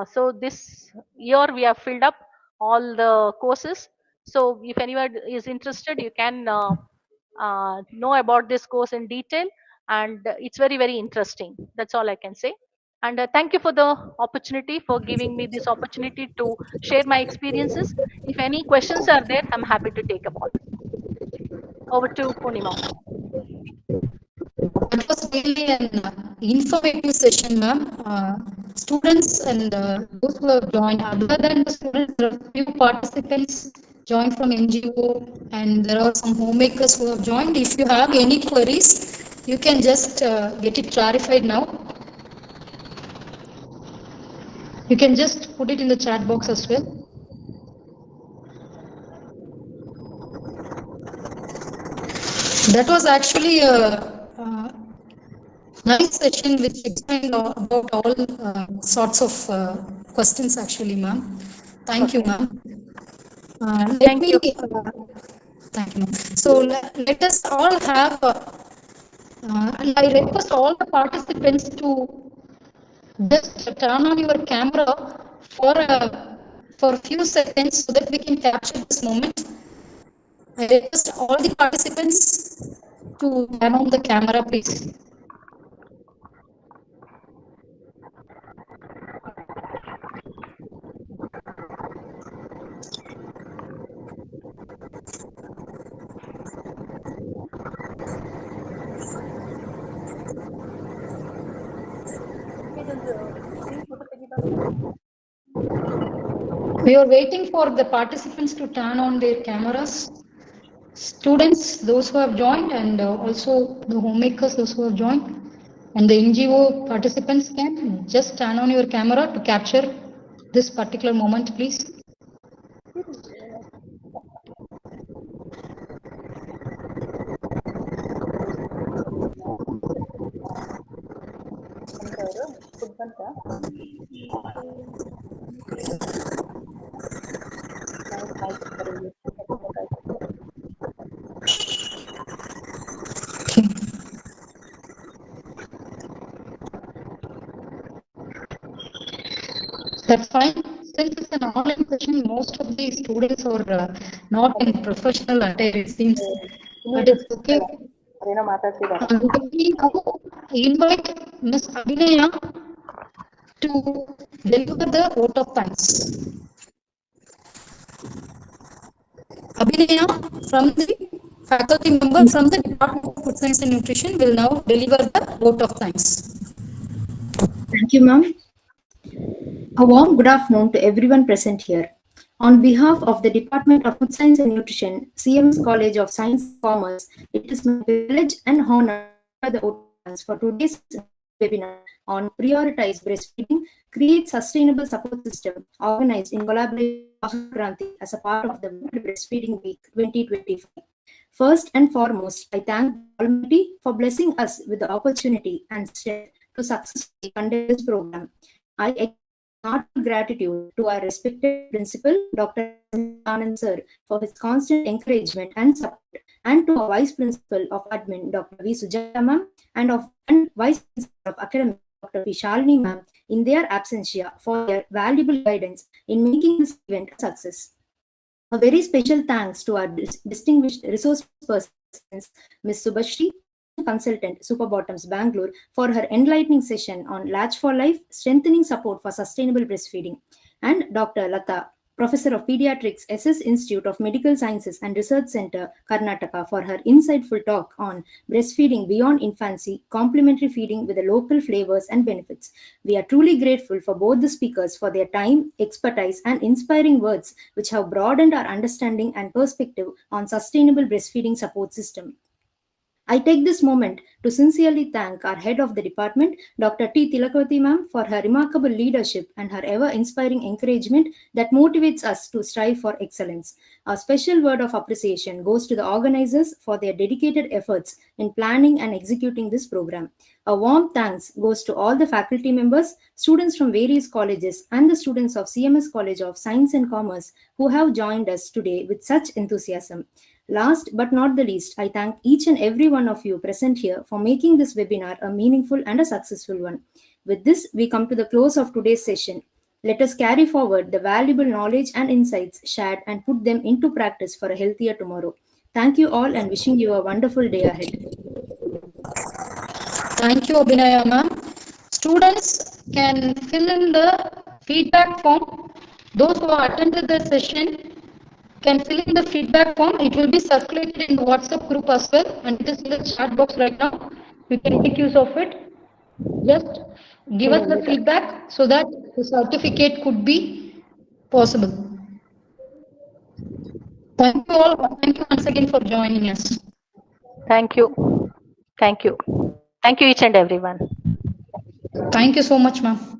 so this year we have filled up all the courses. So if anyone is interested, you can know about this course in detail, and it's very interesting. That's all I can say. And thank you for the opportunity, for giving me this opportunity to share my experiences. If any questions are there, I'm happy to take up all. Over to Purnima. It was really an informative session, ma'am. Students and those who have joined, other than the students, there are few participants joined from NGO, and there are some homemakers who have joined. If you have any queries, you can just get it clarified now. You can just put it in the chat box as well. That was actually a nice session which explained about all sorts of questions actually, ma'am. Thank you, ma'am. Thank you, ma'am. So let us all have, and I request all the participants to just turn on your camera for a few seconds so that we can capture this moment. I request all the participants to turn on the camera, please. We are waiting for the participants to turn on their cameras. Students, those who have joined, and also the homemakers, those who have joined, and the NGO participants can just turn on your camera to capture this particular moment, please. That's fine. Since it's an online session, most of the students are not in professional attire, it seems, but it's okay. We now invite Ms. Abhinaya to deliver the vote of thanks. Abhinaya, from the faculty member from the Department of Food Science and Nutrition, will now deliver the vote of thanks. Thank you, ma'am. A warm good afternoon to everyone present here. On behalf of the Department of Food Science and Nutrition, CMS College of Science and Commerce, it is my privilege and honor the vote for today's webinar on Prioritize Breastfeeding, Create Sustainable Support System, organized in collaboration Mahankranti as a part of the World Breastfeeding Week 2025. First and foremost, I thank the Almighty for blessing us with the opportunity and strength to successfully conduct this program. I extend heartfelt gratitude to our respected principal, Dr. Anand sir, for his constant encouragement and support, and to our vice principal of admin, Dr. V. Sujata ma'am, and vice principal of academic, Dr. P. Shalini ma'am, in their absentia for their valuable guidance in making this event a success. A very special thanks to our distinguished resource persons, Ms. Subhashri, consultant, Super Bottoms, Bangalore, for her enlightening session on Latch for Life, strengthening support for sustainable breastfeeding, and Dr. Lata, Professor of Pediatrics, SS Institute of Medical Sciences and Research Center, Karnataka, for her insightful talk on breastfeeding beyond infancy, complementary feeding with the local flavors and benefits. We are truly grateful for both the speakers for their time, expertise, and inspiring words which have broadened our understanding and perspective on sustainable breastfeeding support system. I take this moment to sincerely thank our head of the department, Dr. T. Tilakavati ma'am, for her remarkable leadership and her ever-inspiring encouragement that motivates us to strive for excellence. A special word of appreciation goes to the organizers for their dedicated efforts in planning and executing this program. A warm thanks goes to all the faculty members, students from various colleges, and the students of CMS College of Science and Commerce who have joined us today with such enthusiasm. Last but not the least, I thank each and every one of you present here for making this webinar a meaningful and a successful one. With this, we come to the close of today's session. Let us carry forward the valuable knowledge and insights shared and put them into practice for a healthier tomorrow. Thank you all and wishing you a wonderful day ahead. Thank you, Abhinaya ma'am. Students can fill in the feedback form. Those who have attended the session can fill in the feedback form. It will be circulated in the WhatsApp group as well, and it is in the chat box right now. You can make use of it. Just give us the feedback so that the certificate could be possible. Thank you all. Thank you once again for joining us. Thank you. Thank you. Thank you, each and everyone. Thank you so much, ma'am.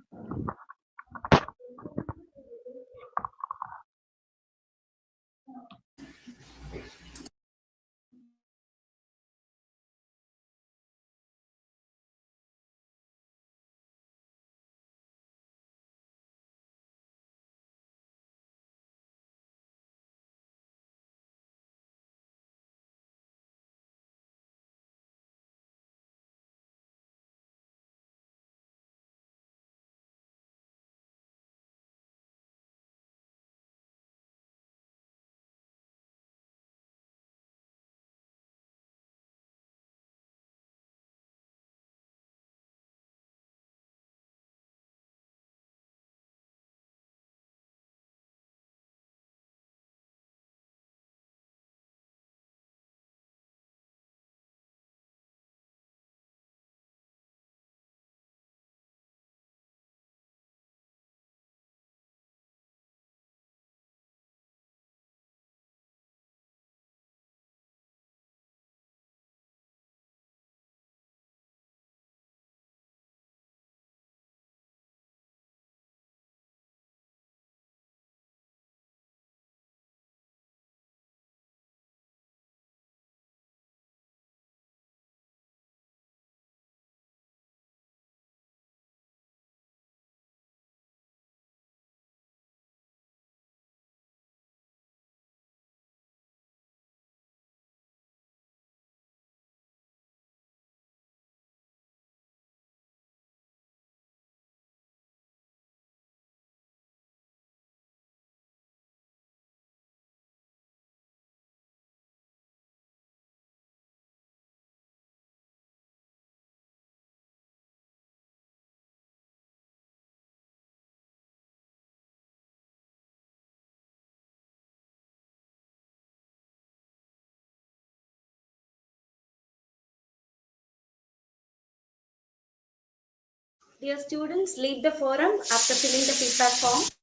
Dear students, leave the forum after filling the feedback form.